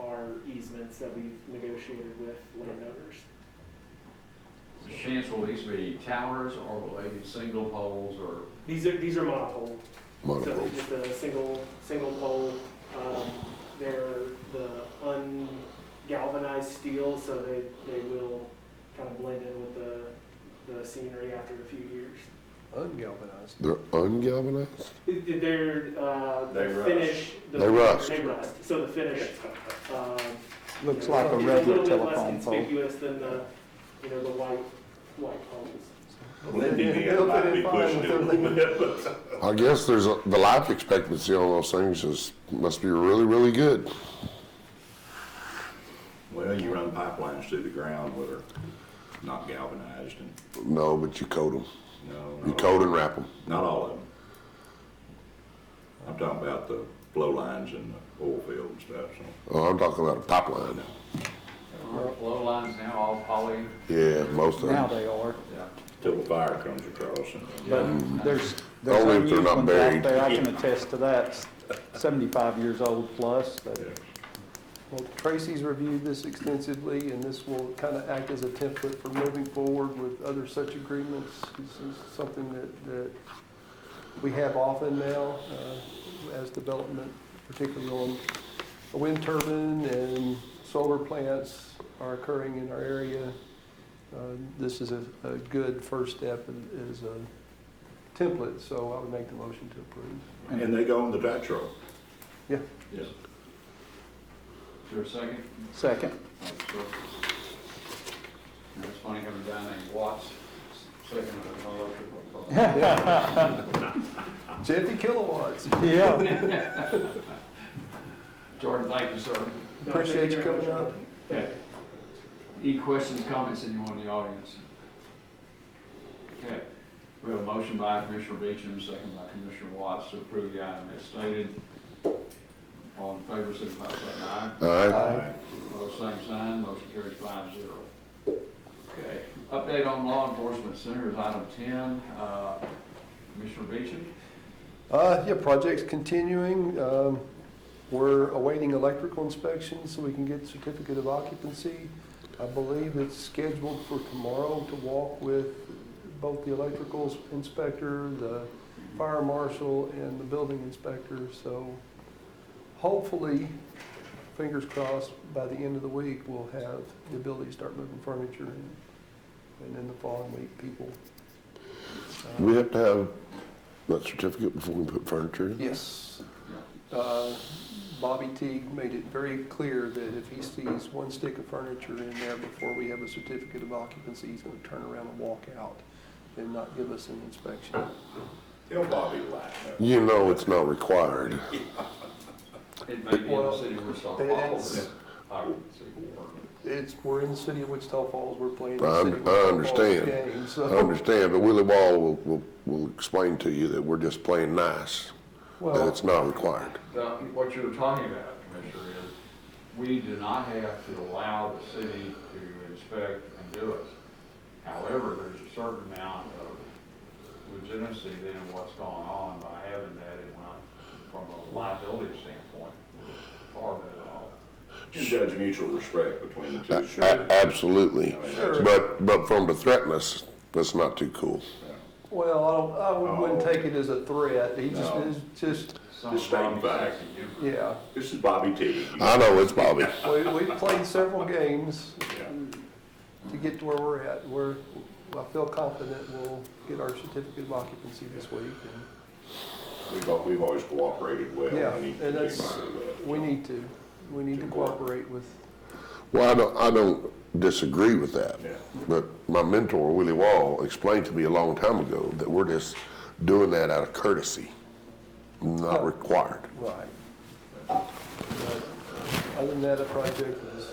our easements that we've negotiated with landowners. Chance, will these be towers or will they be single poles or? These are monopole. So Monopoles. it's just a single pole. They're the ungalvanized steel, so they will kind of blend in with the scenery after a few years. Ungalvanized. They're ungalvanized? They're They the rust. finish. They rust. They rust. So the finish Looks like a is regular little bit less telephone pole. conspicuous than the white poles. Well, NDVI might be pushing it a little bit, but. I guess the life expectancy on those things must be really, really good. Well, you run pipelines through the ground that are not galvanized and, No, but you coat them. no. You coat and wrap them. Not all of them. I'm talking about the flow lines and the oil field and stuff, so. Oh, I'm talking about a pipeline. Flow lines now all poly? Yeah, most of Now them. they are. Yeah. Till the fire comes across and. But there's Only if they're unused not ones buried. out there. I can attest to that. 75 years old plus. That Well, Tracy's reviewed this extensively, and this will kind of act as a template for moving forward with other such agreements. This is something that we have often now as development, particularly on a wind turbine and solar plants are occurring in our area. This is a good first step as a template, so I would make the motion to approve. And they go on the tax roll. Yeah. Yes. Is there a second? Second. Thanks, sir. And it's funny coming down named Watts, second of the color. 50 kilowatts. Yeah. Jordan, thank you, sir. Appreciate you coming up. Okay. Any questions, comments, anyone in the audience? Okay. We have a motion by Commissioner Beecham, second by Commissioner Watts to approve the item as stated. All in favor, signify by saying aye. Aye. Opposed, same sign, motion carries 5-0. Okay, update on law enforcement center is item 10. Commissioner Beecham? Yeah, project's continuing. We're awaiting electrical inspection so we can get certificate of occupancy. I believe it's scheduled for tomorrow to walk with both the electrical inspector, the fire marshal, and the building inspector. So hopefully, fingers crossed, by the end of the week, we'll have the ability to start moving furniture and then the following week, people. We have to have that certificate before we put furniture in? Yes. Bobby Teague made it very clear that if he sees one stick of furniture in there before we have a certificate of occupancy, he's gonna turn around and walk out and not give us an inspection. Tell Bobby laugh. You know it's not required. It may be in the Well, city of Wichita it's- Falls. We're in the city of Wichita Falls, we're playing the I city of Wichita Falls understand. game, I so. understand, but Willie Wall will explain to you that we're just playing nice, that Well, it's not required. What you're talking about, Commissioner, is we do not have to allow the city to inspect and do it. However, there's a certain amount of legitimacy then in what's going on by having that in mind from a liability standpoint. Far better off. And judge mutual respect between the two. Absolutely. Sure. But from to threaten us, that's not too cool. well, I wouldn't take it as a threat, he just, No. is just, Some Just stating Bobby's facts. actually you. yeah. This is Bobby T. I know it's Bobby. We've played several games Yeah. to get to where we're at. I feel confident we'll get our certificate of occupancy this week. We've always cooperated well. Yeah, We need to and be that's, mindful of that. we need to cooperate with, Well, I don't disagree with that. Yeah. But my mentor, Willie Wall, explained to me a long time ago that we're just doing that out of courtesy, not required. right. But other than that, the project is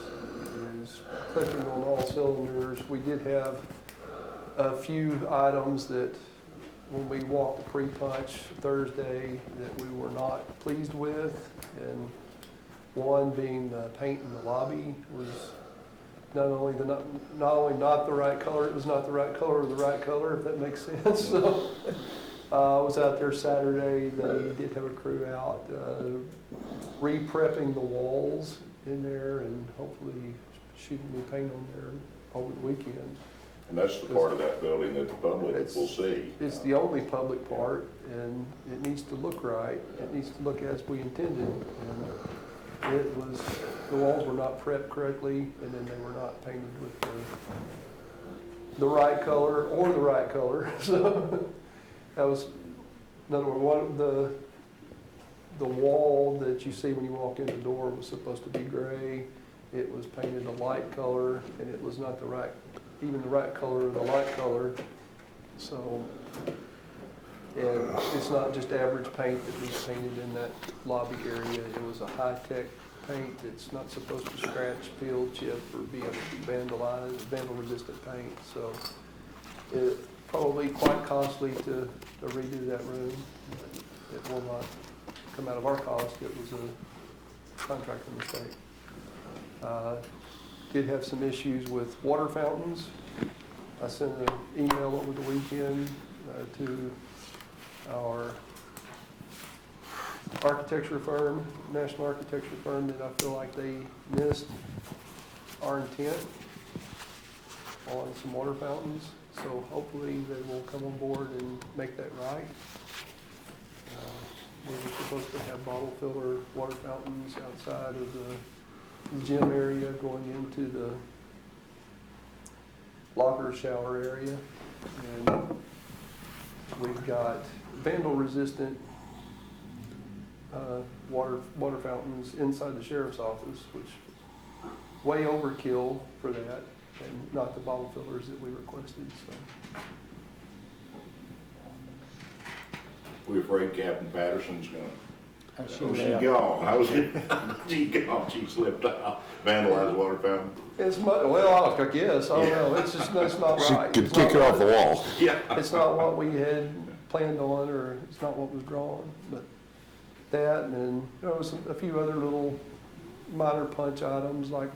clicking on all cylinders. We did have a few items that, when we walked the pre-punch Thursday, that we were not pleased with. And one being the paint in the lobby was not only not the right color, it was not the right color or the right color, if that makes sense. So I was out there Saturday, they did have a crew out, re-prepping the walls in there and hopefully shooting new paint on there over the weekend. And that's the part of that building that the public It's- will see. It's the only public part, and it needs to look right. It needs to look as we intended. And it was, the walls were not prepped correctly, and then they were not painted with the right color or the right color. So that was, in other words, the wall that you see when you walk in the door was supposed to be gray. It was painted a light color, and it was not the right, even the right color or the light color. So, and it's not just average paint that was painted in that lobby area. It was a high-tech paint that's not supposed to scratch, peel, chip, or be vandalized, vandal-resistant paint. So it probably quite costly to redo that room. It will not come out of our cost. It was a contractor mistake. Did have some issues with water fountains. I sent an email over the weekend to our architecture firm, national architecture firm, that I feel like they missed our intent on some water fountains. So hopefully they will come on board and make that right. We were supposed to have bottle filler water fountains outside of the gym area going into the locker shower area. And we've got vandal-resistant water fountains inside the sheriff's office, which way overkill for that, and not the bottle fillers that we requested, so. We afraid Captain Patterson's gonna, She she gone. I was, she gone, she slipped out, vandalized the water fountain. It's well, I guess, I don't know, it's just, that's not She right. could It's kick not it off the right. wall. Yeah. It's not what we had planned on, or it's not what was drawn, but that, and then there was a few other little minor punch items, like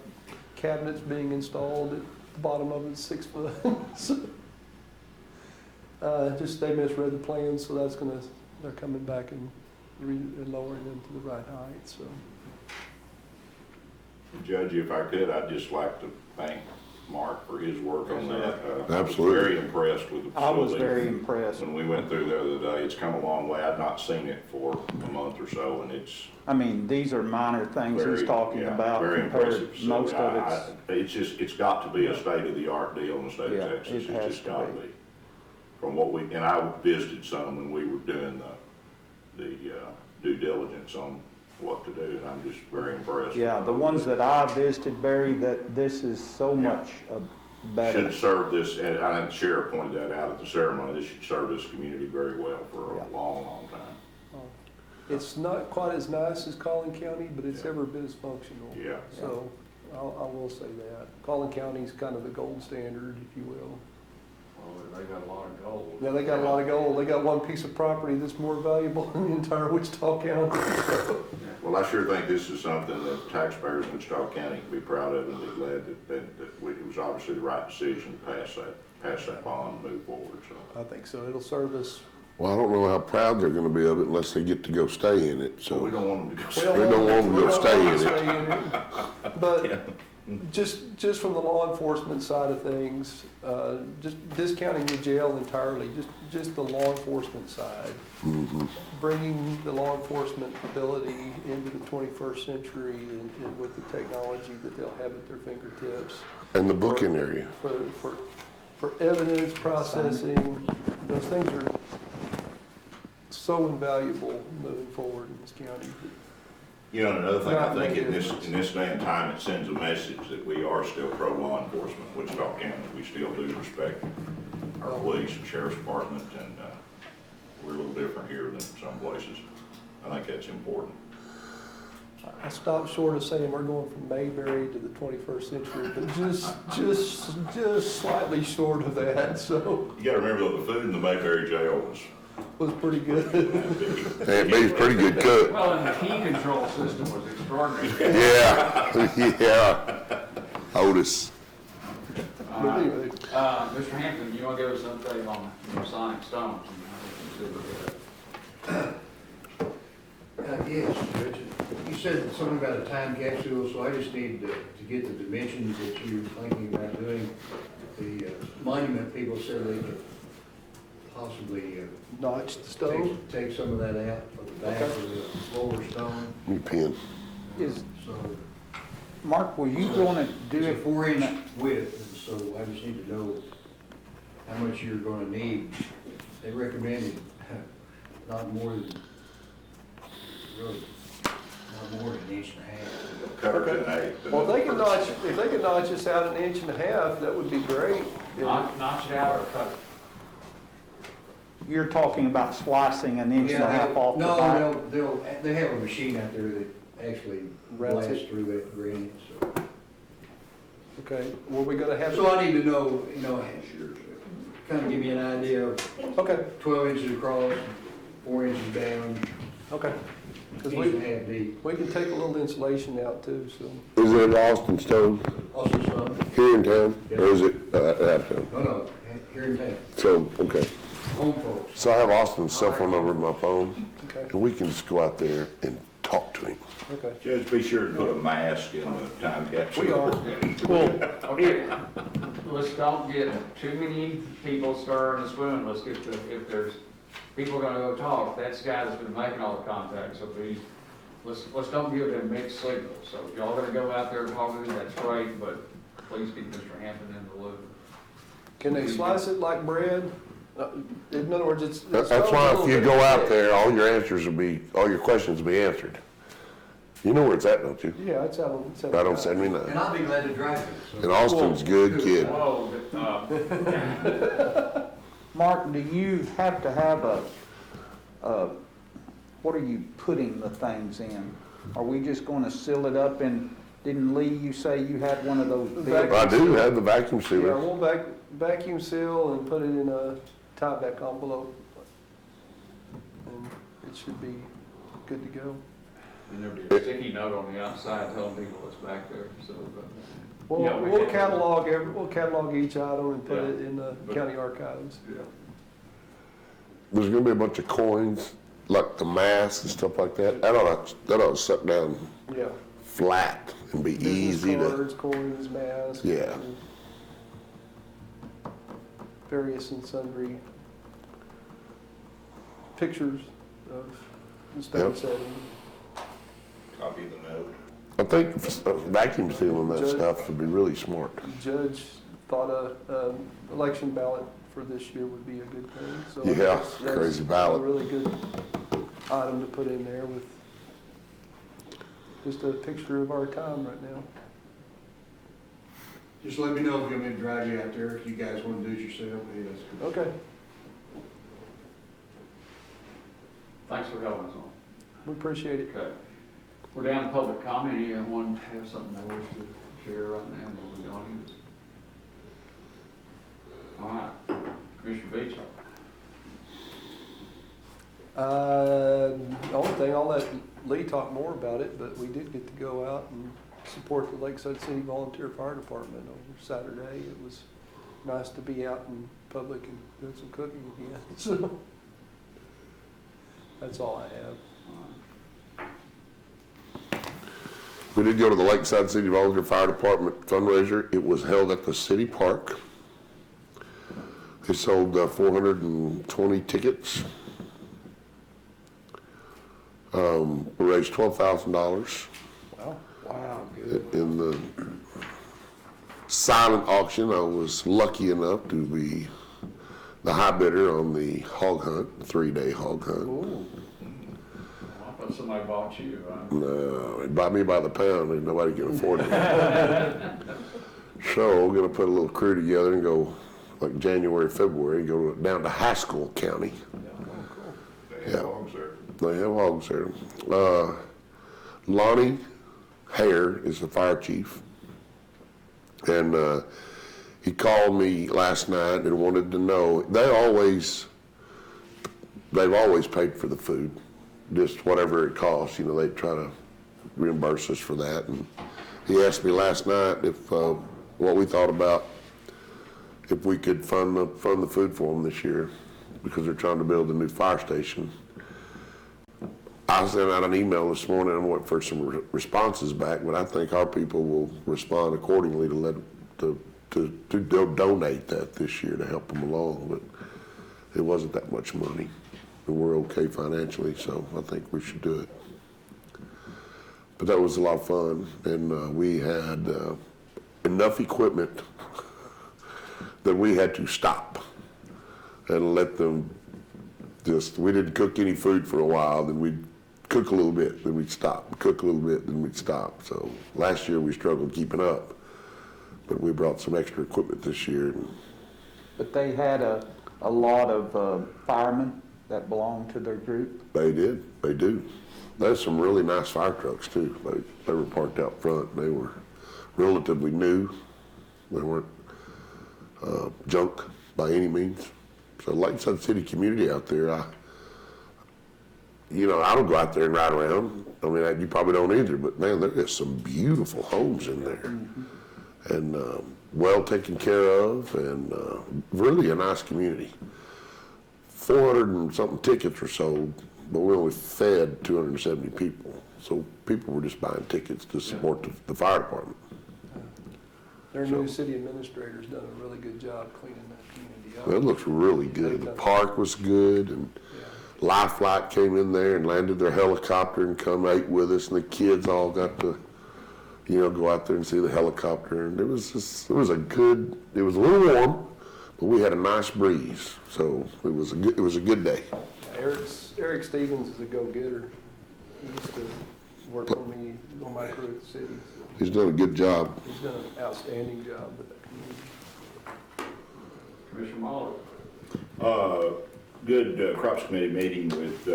cabinets being installed at the bottom of it's 6 foot. So, just they misread the plans, so they're coming back and lowering them to the right height, so. Judge, if I could, I'd just like to thank Mark for his work on that. Absolutely. I was very impressed with the facility. I was very impressed. When we went through the other day, it's come a long way. I'd not seen it for a month or so, and it's I mean, these are minor things he's talking about very compared, impressive. most So of it's, it's got to be a state-of-the-art deal in the state Yeah, of Texas. it has It's just to got to be. be. From what we, and I visited some when we were doing the due diligence on what to do, and I'm just very impressed. yeah, the ones that I visited, Barry, that this is so much better. Should serve this, and I think the sheriff pointed that out at the ceremony, this should serve this community very well for Yeah. a long, long time. It's not quite as nice as Collin County, but it's every bit as functional. Yeah. So I will say that. Collin County's kind of the gold standard, if you will. Well, they got a lot of gold. Yeah, they got a lot of gold. They got one piece of property that's more valuable than the entire Wichita County. Well, I sure think this is something that taxpayers in Wichita County can be proud of and be glad that it was obviously the right decision to pass that bond and move forward, so. I think so. It'll serve us. Well, I don't know how proud they're gonna be of it unless they get to go stay in it, So we so. don't want them to go. We don't want them to we don't stay want in them it. to stay in it. But just from the law enforcement side of things, just discounting the jail entirely, just the law enforcement side, bringing the law enforcement ability into the 21st century and with the technology that they'll have at their fingertips And the booking area. for evidence processing, those things are so invaluable moving forward in this county. You know, another thing, I Not think make in a this difference. day and time, it sends a message that we are still pro-law enforcement, in Wichita County. We still do respect our police and sheriff's department, and, we're a little different here than some places. I think that's important. I stopped short of saying we're going from Mayberry to the 21st century, but just slightly short of that, so You gotta remember though, the food in the Mayberry jail was pretty good. Aunt Bee's pretty good cook. Well, and the key control system was extraordinary. Yeah, yeah. Otis. All right. Mr. Hampton, you want to give us an update on Sonic Stones? Yes, Judge. You said something about a time capsule, so I just need to get the dimensions that you're thinking about doing. The monument people said they could possibly Notch the stone. take some of that out for the back of the lower stone. New pen. Is, So Mark, were you gonna do it's a it? 4-inch width, and so I just need to know how much you're gonna need. They recommended not more than, really, not more than an inch and a half. Covered in eight. Well, if they could notch us out an inch and a half, that would be great. Notch it out or cut it? You're talking about slicing an inch and a half off the back? No, they have a machine out there that actually Routes blasts it. through that granite, so. Okay, were we gonna have? So I need to know, kind of give me an idea of Okay, 12 inches across, 4 inches down, okay. Because inch and a half deep. we can take a little insulation out too, so. Is it Austin Stone Also some, here in town, or is it out of town? no, here in town, So, okay. home folks. So I have Austin's cell phone number in my phone, Okay, and we can just go out there and talk to him. okay. Judge, be sure to put a mask in the time capsule. We are. Okay, let's don't get too many people stirring the spoon. Let's get if there's people gonna go talk, that's the guy that's been making all the contacts, so let's don't give them mixed signals. So if y'all gonna go out there and talk to them, that's great, but please keep Mr. Hampton in the loop. Can they slice it like bread? In other words, it's. That's why if you go out there, all your questions will be answered. You know where it's at, don't you? Yeah, it's out on. Right on 79. And I'll be glad to drive it. so. And Austin's a good kid. Whoa, Mark, do you have to have what are you putting the things in? Are we just gonna seal it up and, didn't Lee, you say you had one of those big? I do have the vacuum Yeah, sealer. we'll vacuum seal and put it in a tie-back envelope. And it should be good to go. and there'll be a sticky note on the outside telling people what's back there, so. We'll, Yeah, we we'll can- catalog each item and put Yeah. it in the But- county archives. Yeah. There's gonna be a bunch of coins like the mask and stuff like that, that ought to suck down Yeah. flat and be easy Business to, cards, coins, masks. Yeah. and Various and sundry pictures of the state Yep. setting. Copy of the note. I think vacuum sealing that Judge- stuff would be really smart. The judge thought a election ballot for this year would be a good thing, so. Yeah, that's crazy ballot. A really good item to put in there with just a picture of our time right now. Just let me know if you want me to drive you out there, if you guys want to do it yourself, hey, that's good. Okay, Thanks for helping us on. we appreciate it. Okay. We're down to public comment. Anyone have something they wish to share right now in the audience? All right, Commissioner Beach. The only thing, I'll let Lee talk more about it, but we did get to go out and support the Lakeside City Volunteer Fire Department on Saturday. It was nice to be out in public and doing some cooking again, so that's all I have. We did go to the Lakeside City Volunteer Fire Department fundraiser. It was held at the city park. They sold 420 tickets. We raised $12,000 Wow, good. in the silent auction. I was lucky enough to be the high bidder on the hog hunt, 3-day hog hunt. Ooh, I thought somebody bought you. No, it bought me by the pound, and nobody can afford it. So we're gonna put a little crew together and go, like January, February, go down to Haskell County. They have hogs there. They have hogs there. Lonnie Hare is the fire chief, and he called me last night and wanted to know, they've always paid for the food, just whatever it costs, you know, they try to reimburse us for that. And he asked me last night if, what we thought about if we could fund the food for them this year, because they're trying to build a new fire station. I sent out an email this morning and wait for some responses back, but I think our people will respond accordingly to donate that this year to help them along. But it wasn't that much money, and we're okay financially, so I think we should do it. But that was a lot of fun, and we had enough equipment that we had to stop and let them we didn't cook any food for a while, then we'd cook a little bit, then we'd stop, cook a little bit, then we'd stop. So last year we struggled keeping up, but we brought some extra equipment this year. But they had a lot of firemen that belonged to their group. They do. There's some really nice fire trucks too. They were parked out front. They were relatively new. They weren't junk by any means. So Lakeside City community out there, I don't go out there and ride around. I mean, you probably don't either, but man, there is some beautiful homes in there. And well taken care of, and really a nice community. 400 and something tickets were sold, but we only fed 270 people. So people were just buying tickets to support the fire department. their new city administrator's done a really good job cleaning that community up. Well, it looks really good. The park was good, and Life Flight came in there and landed their helicopter and come ate with us, and the kids all got to, go out there and see the helicopter. And it was a little warm, but we had a nice breeze, so it was a good day. Eric Stevens is a go-getter. He used to work on me on my crew at the city. So He's done a good job. he's done an outstanding job with that community. Commissioner Mahler. Good Crops Committee meeting with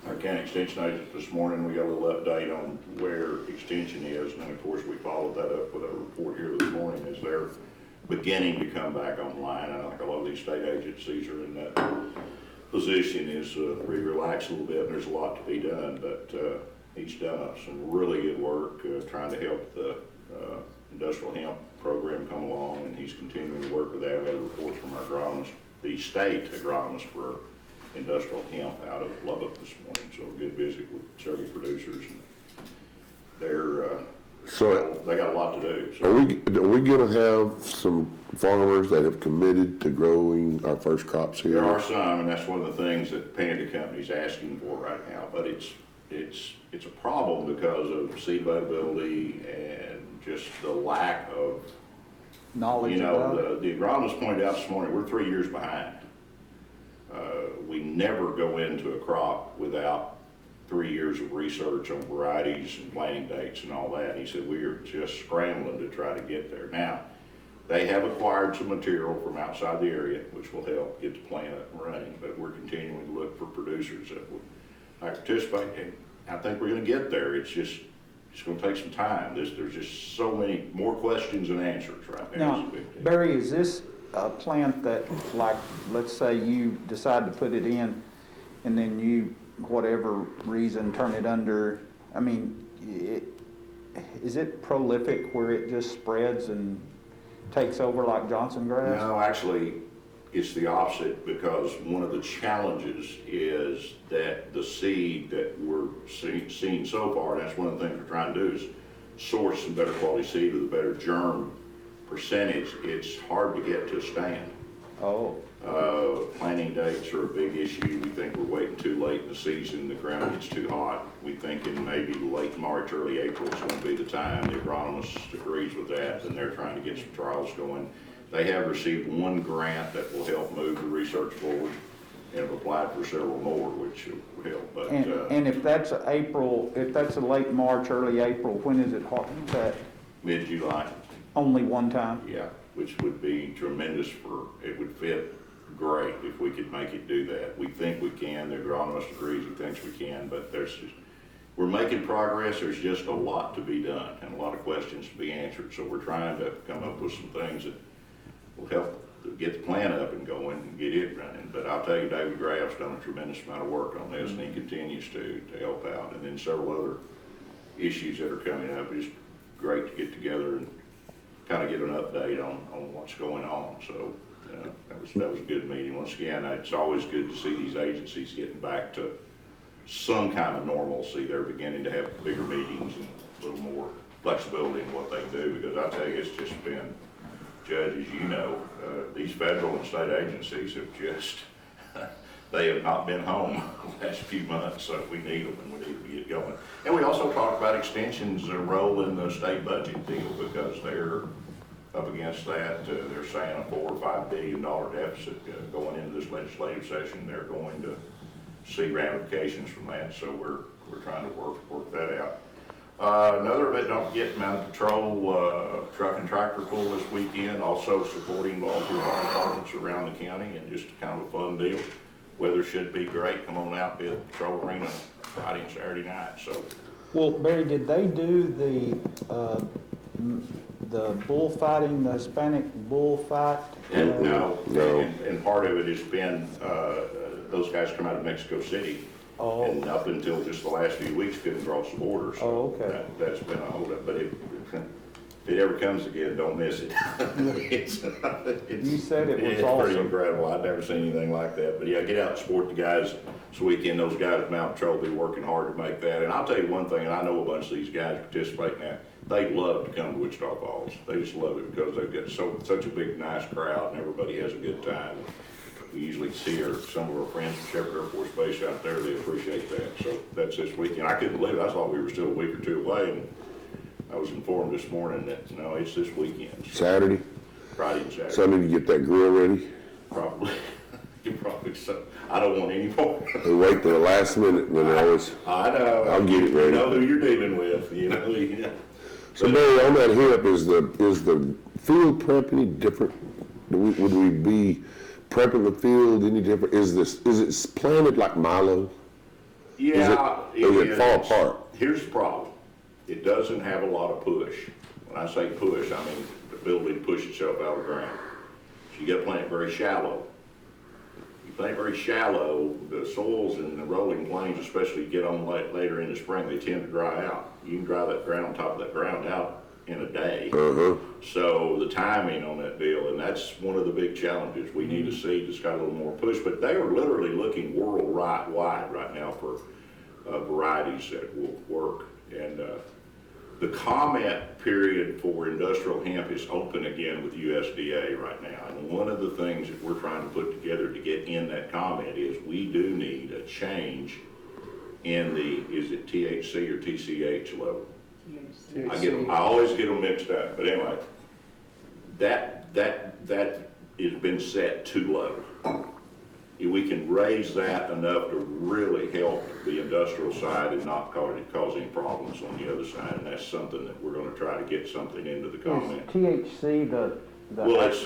our county extension agent this morning. We got a little update on where extension is, and of course we followed that up with a report here this morning as they're beginning to come back online. I think a lot of these state agencies are in that position is we relax a little bit, and there's a lot to be done, but he's done some really good work trying to help the industrial hemp program come along, and he's continuing to work with that. We had reports from our agronomists. The state agronomists were industrial hemp out of Lubbock this morning, so a good visit with several producers. They're, So they got a lot to do. are So we gonna have some farmers that have committed to growing our first crops here? there are some, and that's one of the things that Panda Company's asking for right now, but it's a problem because of seed availability and just the lack of, Knowledge about it? the agronomist pointed out this morning, we're 3 years behind. We never go into a crop without 3 years of research on varieties and planting dates and all that. He said, we are just scrambling to try to get there. Now, they have acquired some material from outside the area, which will help get the plant up and running, but we're continuing to look for producers that would like to participate. And I think we're gonna get there. It's gonna take some time. There's just so many more questions than answers right now. Now, Barry, is this a plant that, like, let's say you decide to put it in and then you, whatever reason, turn it under, I mean, is it prolific where it just spreads and takes over like Johnson grass? No, actually, it's the opposite, because one of the challenges is that the seed that we're seeing so far, and that's one of the things we're trying to do, is source some better quality seed with a better germ percentage. It's hard to get to a stand. Oh. Planting dates are a big issue. We think we're waiting too late in the season. The ground gets too hot. We think in maybe late March, early April is going to be the time. The agronomist agrees with that, and they're trying to get some trials going. They have received one grant that will help move the research forward, and have applied for several more, which will help. But And if that's April, if that's a late March, early April, when is it hot? That mid-July, only one time? yeah, which would be tremendous it would fit great if we could make it do that. We think we can. The agronomist agrees he thinks we can, but we're making progress. There's just a lot to be done and a lot of questions to be answered. So we're trying to come up with some things that will help to get the plant up and going and get it running. But I'll tell you, David Graff's done a tremendous amount of work on this, and he continues to help out. And then several other issues that are coming up. It's great to get together and kind of get an update on what's going on. So that was a good meeting. Once again, it's always good to see these agencies getting back to some kind of normalcy. They're beginning to have bigger meetings and a little more flexibility in what they do, because I tell you, it's just been, Judge, as you know, these federal and state agencies have just, they have not been home the last few months, so we need them and we need to get going. And we also talked about extensions, a role in the state budget deal, because they're up against that. They're saying a $4 or $5 billion deficit going into this legislative session. They're going to see ramifications from that, so we're trying to work that out. Another event, don't forget, Mountain Patrol truck and tractor pull this weekend, also supporting volunteer fire departments around the county, and just kind of a fun deal. Weather should be great. Come on out, be at the Patrol Arena Friday and Saturday night. So, Well, Barry, did they do the bullfighting, the Hispanic bullfight? no. And part of it has been, those guys come out of Mexico City. Oh. And up until just the last few weeks, couldn't cross the border. So Oh, okay. That's been a holdup. But if it ever comes again, don't miss it. You said it was It's pretty awesome. incredible. I've never seen anything like that. But yeah, get out and support the guys this weekend. Those guys at Mountain Patrol will be working hard to make that. And I'll tell you one thing, and I know a bunch of these guys participate now. They love to come to Wichita Falls. They just love it because they've got such a big, nice crowd, and everybody has a good time. We usually see some of our friends from Shepherd Air Force Base out there. They appreciate that. So that's this weekend. I couldn't believe it. I thought we were still a week or two away, and I was informed this morning that, no, it's this weekend. Saturday? Friday and Saturday. So I need to get that grill ready? Probably. You probably so. I don't want any more. They wait till the last minute when they always, I know. I'll get it ready. You know who you're dealing with, you know. So Barry, on that hip, is the field prep any different? Would we be prepping the field any different? Is it planted like Milo? Yeah. Does it fall apart? Here's the problem. It doesn't have a lot of push. When I say push, I mean the ability to push itself out of the ground. So you got to plant it very shallow. You plant very shallow, the soils in the rolling plains, especially get on later in the spring, they tend to dry out. You can dry that ground, top of that ground out in a day. Uh-huh. So the timing on that deal, and that's one of the big challenges. We need a seed that's got a little more push, but they are literally looking worldwide right now for varieties that will work. And the comment period for industrial hemp is open again with USDA right now. And one of the things that we're trying to put together to get in that comment is we do need a change in the, is it THC or TCH level? I always get them mixed up, but anyway, that has been set too low. If we can raise that enough to really help the industrial side and not cause any problems on the other side, and that's something that we're gonna try to get something into the comment. Is THC the? Well, it's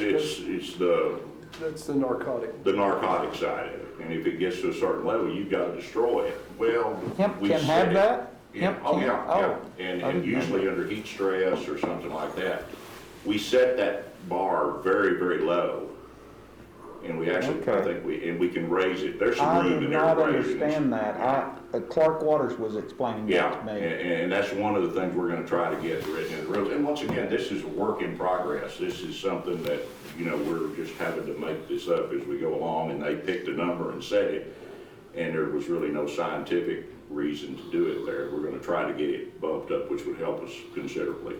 the That's the narcotic. narcotic side of it, and if it gets to a certain level, you've gotta destroy it. Well, Hemp we can have said- that? Yeah, Hemp oh, can? yeah, Oh, yeah, and I didn't know usually under heat stress or something like that. We set that bar very, very low, and we actually, I Okay. think we can raise it, there's some I room did in there not to raise it. understand that. Clark Waters was explaining Yeah, that to me. and that's one of the things we're gonna try to get written in the rules. And once again, this is a work in progress. This is something that, we're just having to make this up as we go along, and they picked a number and set it, and there was really no scientific reason to do it there. We're gonna try to get it bumped up, which would help us considerably.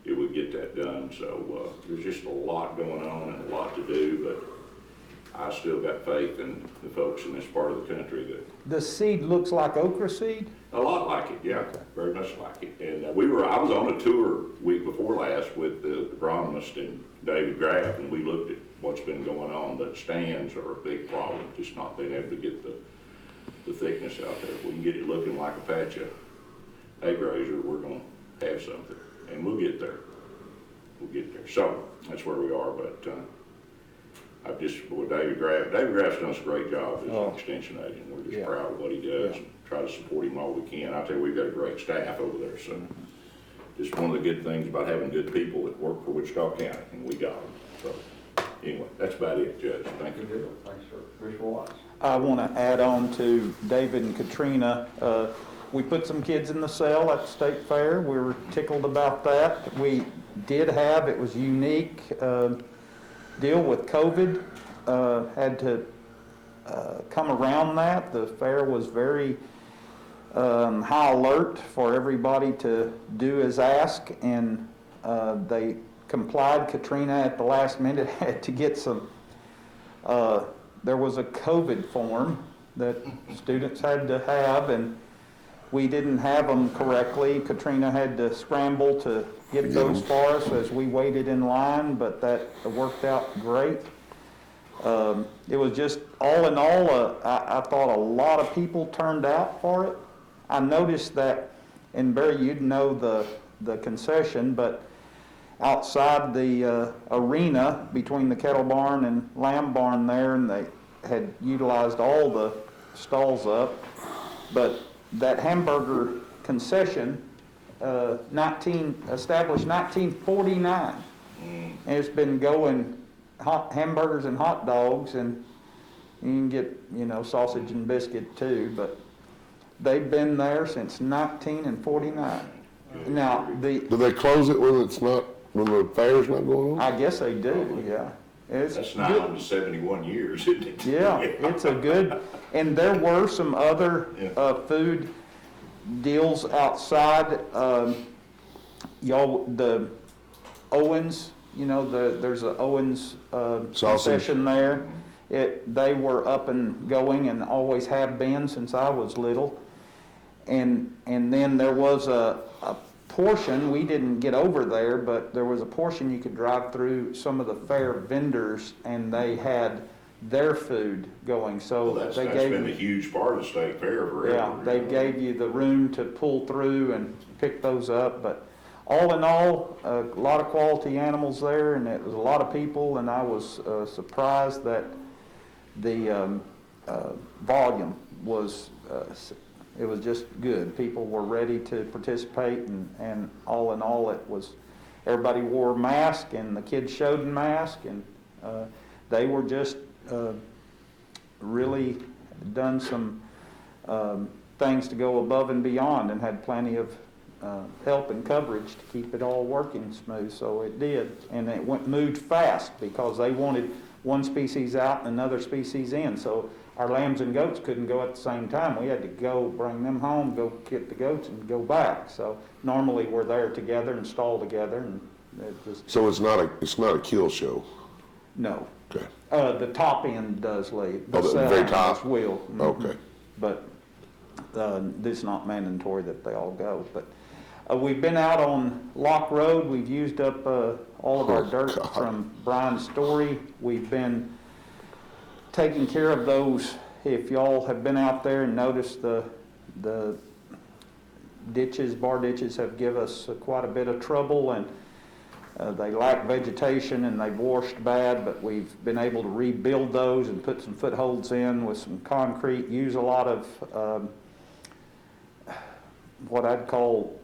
It would get that done, so, there's just a lot going on and a lot to do, but I still got faith in the folks in this part of the country that The seed looks like okra seed? a lot like it, yeah, very much like it. And I was on a tour week before last with the agronomist and David Graff, and we looked at what's been going on. The stands are a big problem, just not being able to get the thickness out there. If we can get it looking like a patch of egg razor, we're gonna have something, and we'll get there. We'll get there. So, that's where we are, but, I've just, with David Graff's done a great job as an extension agent. We're just Yeah. proud of what he does, Yeah. and try to support him all we can. I tell you, we've got a great staff over there, so just one of the good things about having good people that work for Wichita County, and we got them. So, anyway, that's about it, Judge. Thank you. Thanks, sir. Commissioner Watts. I want to add on to David and Katrina. We put some kids in the cell at the state fair. We were tickled about that. We did have, it was unique, deal with COVID. Had to come around that. The fair was very high alert for everybody to do as asked, and they complied. Katrina at the last minute had to get some, there was a COVID form that students had to have, and we didn't have them correctly. Katrina had to scramble to get those for us as we waited in line, but that worked out great. It was just, all in all, I thought a lot of people turned out for it. I noticed that, and Barry, you'd know the concession, but outside the arena between the cattle barn and lamb barn there, and they had utilized all the stalls up. But that hamburger concession, established 1949, and it's been going hamburgers and hot dogs, and you can get, sausage and biscuit too, but they've been there since 1949. Now, Do they close it when the fair's not going on? I guess they do, yeah. That's 971 years, isn't it? Yeah, it's a good, and there were some other food deals outside. The Owens, there's a Owens concession there. They were up and going and always have been since I was little. And then there was a portion, we didn't get over there, but there was a portion you could drive through some of the fair vendors, and they had their food going. So Well, that's they been a huge part of the state fair forever. yeah, they gave you the room to pull through and pick those up. But all in all, a lot of quality animals there, and it was a lot of people, and I was surprised that the volume was, it was just good. People were ready to participate, and all in all, it was, everybody wore a mask, and the kids showed in mask, and they were just really done some things to go above and beyond, and had plenty of help and coverage to keep it all working smooth, so it did. And it moved fast because they wanted one species out and another species in. So our lambs and goats couldn't go at the same time. We had to go bring them home, go get the goats and go back. So normally we're there together and stall together, and it just, So it's not a kill show? no. Okay. The top end does leave. Oh, the very cell top? ends will. Okay. But it's not mandatory that they all go. But we've been out on Lock Road. We've used up all of our Oh, dirt God. from Brian's Story. We've been taking care of those. If y'all have been out there and noticed the ditches, bar ditches have given us quite a bit of trouble, and they lack vegetation and they've washed bad, but we've been able to rebuild those and put some footholds in with some concrete, use a lot of what I'd call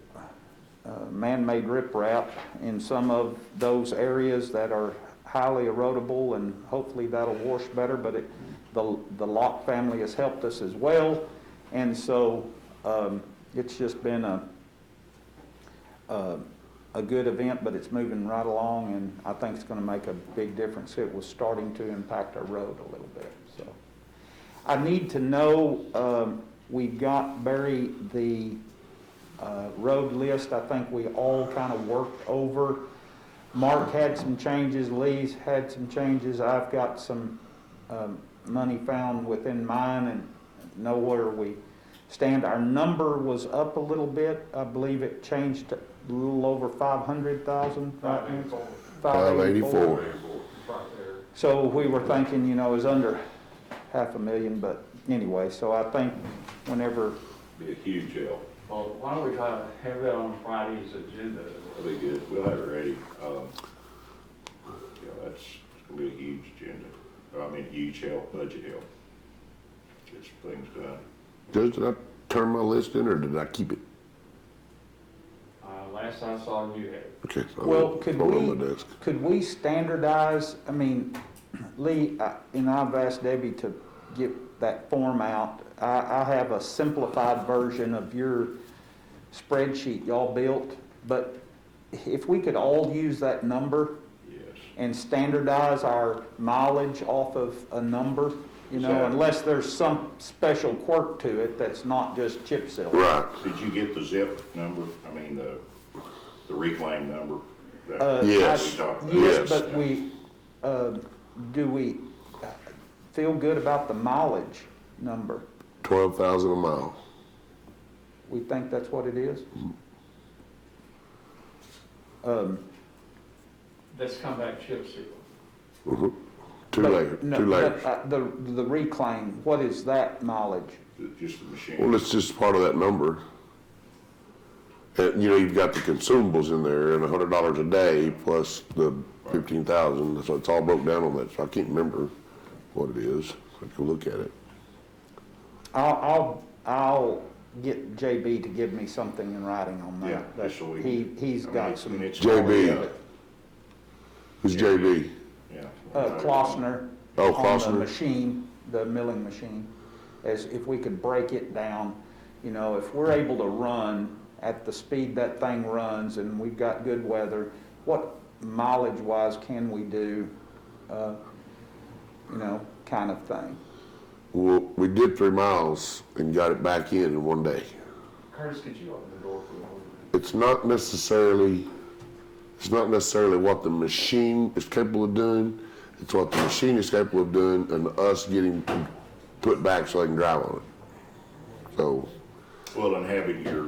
man-made riprap in some of those areas that are highly erodible, and hopefully that'll wash better, but the Locke family has helped us as well, and so it's just been a good event, but it's moving right along, and I think it's going to make a big difference. It was starting to impact our road a little bit. So I need to know, we got Barry the road list. I think we all kind of worked over. Mark had some changes, Lee's had some changes. I've got some money found within mine and know where we stand. Our number was up a little bit. I believe it changed to a little over 500,000. Right? 584. So we were thinking, it was under $500,000, but anyway, so I think whenever. Be a huge help. Well, why don't we try to have that on Friday's agenda? That'll be good. We'll have it ready. That's gonna be a huge agenda. Huge help, budget help. Get some things done. Judge, did I turn my list in or did I keep it? Last I saw, you had it. Okay. Well, on my desk. could we standardize, Lee, and I've asked Debbie to get that form out. I have a simplified version of your spreadsheet y'all built, but if we could all use that number Yes. and standardize our mileage off of a number, Exactly. unless there's some special quirk to it that's not just chip seal. Right. Did you get the zip number? The reclaim number? that Yes. we talked about? Yes, Yes. but do we feel good about the mileage number? 12,000 a mile. We think that's what it is? Let's come back chip seal. Mm-hmm. Two No, layers. but, the reclaim, what is that mileage? Just the machine. Well, it's just part of that number. And, you've got the consumables in there and $100 a day plus the 15,000. So it's all broke down on that. So I can't remember what it is. I can look at it. I'll get JB to give me something in writing on that. Yeah, That just so we He's got it's some, JB. Who's JB? Yeah. Klossner. Oh, On the Klossner. machine, the milling machine, as if we could break it down, if we're able to run at the speed that thing runs and we've got good weather, what mileage wise can we do, kind of thing. Well, we did 3 miles and got it back in one day. Curtis, could you open the door for me? It's not necessarily what the machine is capable of doing. It's what the machine is capable of doing and us getting put back so they can drive on it. So, Well, and having your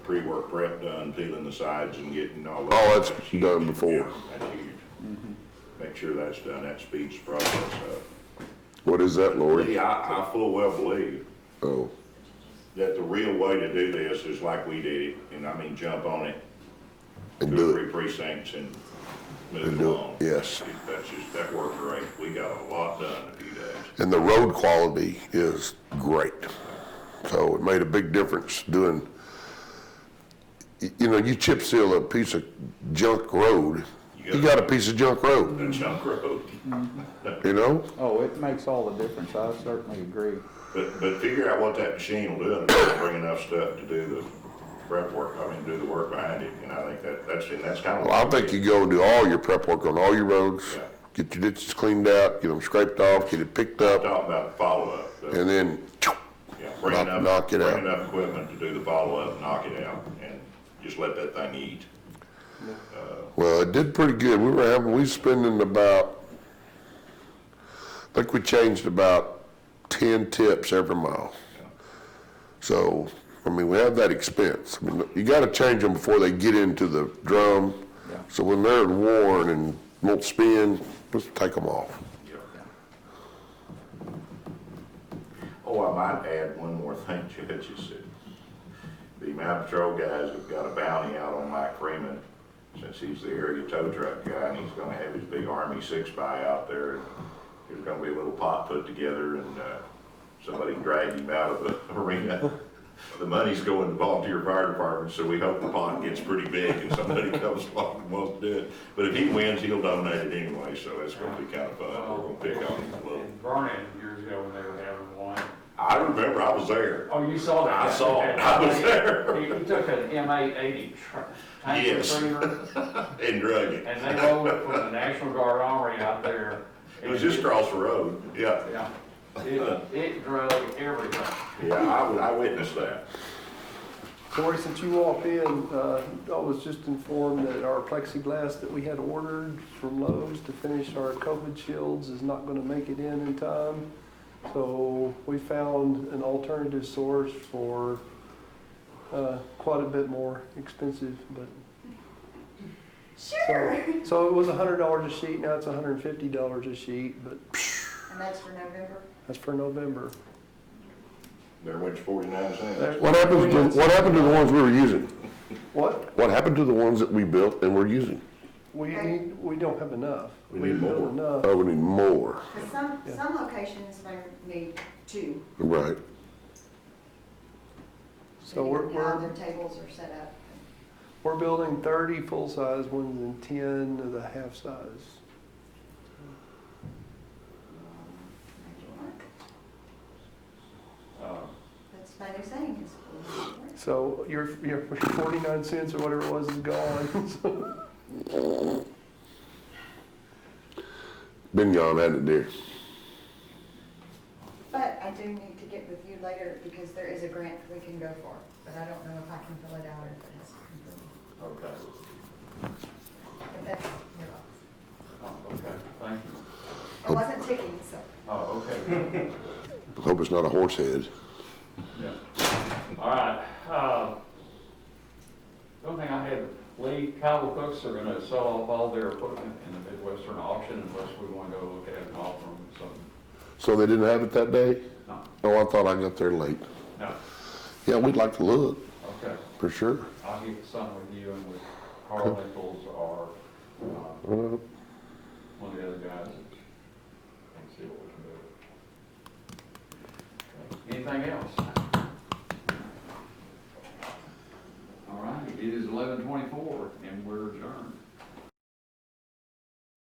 pre-work prep done, peeling the sides and getting all that. Oh, that's huge. done before. Yeah, that's huge. Make sure that's done. That speeds the process up. what is that, Lori? Yeah, I full well believe Oh, that the real way to do this is like we did it, and jump on it, and 2 do or it. 3 precincts and move And it do it, along. yes. That worked great. We got a lot done in a few days. And the road quality is great. So it made a big difference doing, you chip seal a piece of junk road, you got a piece of junk road, That junk road. Oh, it makes all the difference, I certainly agree. But figure out what that machine will do, and it'll bring enough stuff to do prep work, I mean, do the work behind it, and I think that's kind of. Well, I think you go and do all your prep work on all your roads, Yeah. get your ditches cleaned out, get them scraped off, get it picked I'm up, talking about follow-up. and then Yeah, bring knock it out. Bring enough equipment to do the follow-up, knock it out, and just let that thing eat. well, it did pretty good. We spending about, I think we changed about 10 tips every mile. So, I mean, we have that expense. I mean, you gotta change them before they get into the drum. So when they're worn and won't spin, just take them off. Oh, I might add one more thing, Judge, is that the Mountain Patrol guys have got a bounty out on Mike Freeman, since he's the area tow truck guy, and he's gonna have his big Army 6x out there. And there's gonna be a little pot put together, and somebody dragged him out of the arena. The money's going to volunteer fire departments, so we hope the pot gets pretty big and somebody comes along and wants to do it. But if he wins, he'll donate it anyway, so it's gonna be kind of fun. We're gonna pick on him a little. In Vernon, years ago when they were having one. I remember, I was there. Oh, you saw that? I saw it. I was there. He took an M880 tank Yes. retriever, And drug it. and they rolled it from the National Guard Armory out there. It was just across the road, yeah. Yeah, it drug everything. Yeah, I witnessed that. Corey, since you walked in, I was just informed that our plexiglass that we had ordered from Lowe's to finish our COVID shields is not gonna make it in time. So we found an alternative source for quite a bit more expensive, but. Sure. So it was $100 a sheet, now it's $150 a sheet, but And that's for November? that's for November. There went your 49 cents. What happened to the ones we were using? What? What happened to the ones that we built and we're using? We don't have enough. We need more. built enough. Oh, we need more. Because some locations may need 2. Right. So depending on how their tables are set up. we're building 30 full-size ones and 10 of the half-size. That's my new saying is. So your 49 cents or whatever it was is gone. Been gone, hadn't it, dear? But I do need to get with you later because there is a grant we can go for, but I don't know if I can fill it out or if it has to come through. Okay. But that's your loss. Oh, okay, thank you. It wasn't ticking, so. Oh, okay. Hope it's not a horse head. Yeah. All right. The only thing I had, Lee, Cowell Cooks are gonna sell off all their equipment in the Midwestern auction unless we wanna go look at it and offer them something. So they didn't have it that day? No, Oh, I thought I got there late. no, Yeah, we'd like to look, okay. for sure. I'll get some with you and with Carl Nichols or, Uh, one of the other guys and see what we can do. Anything else? All right, it is 11:24 and we're adjourned.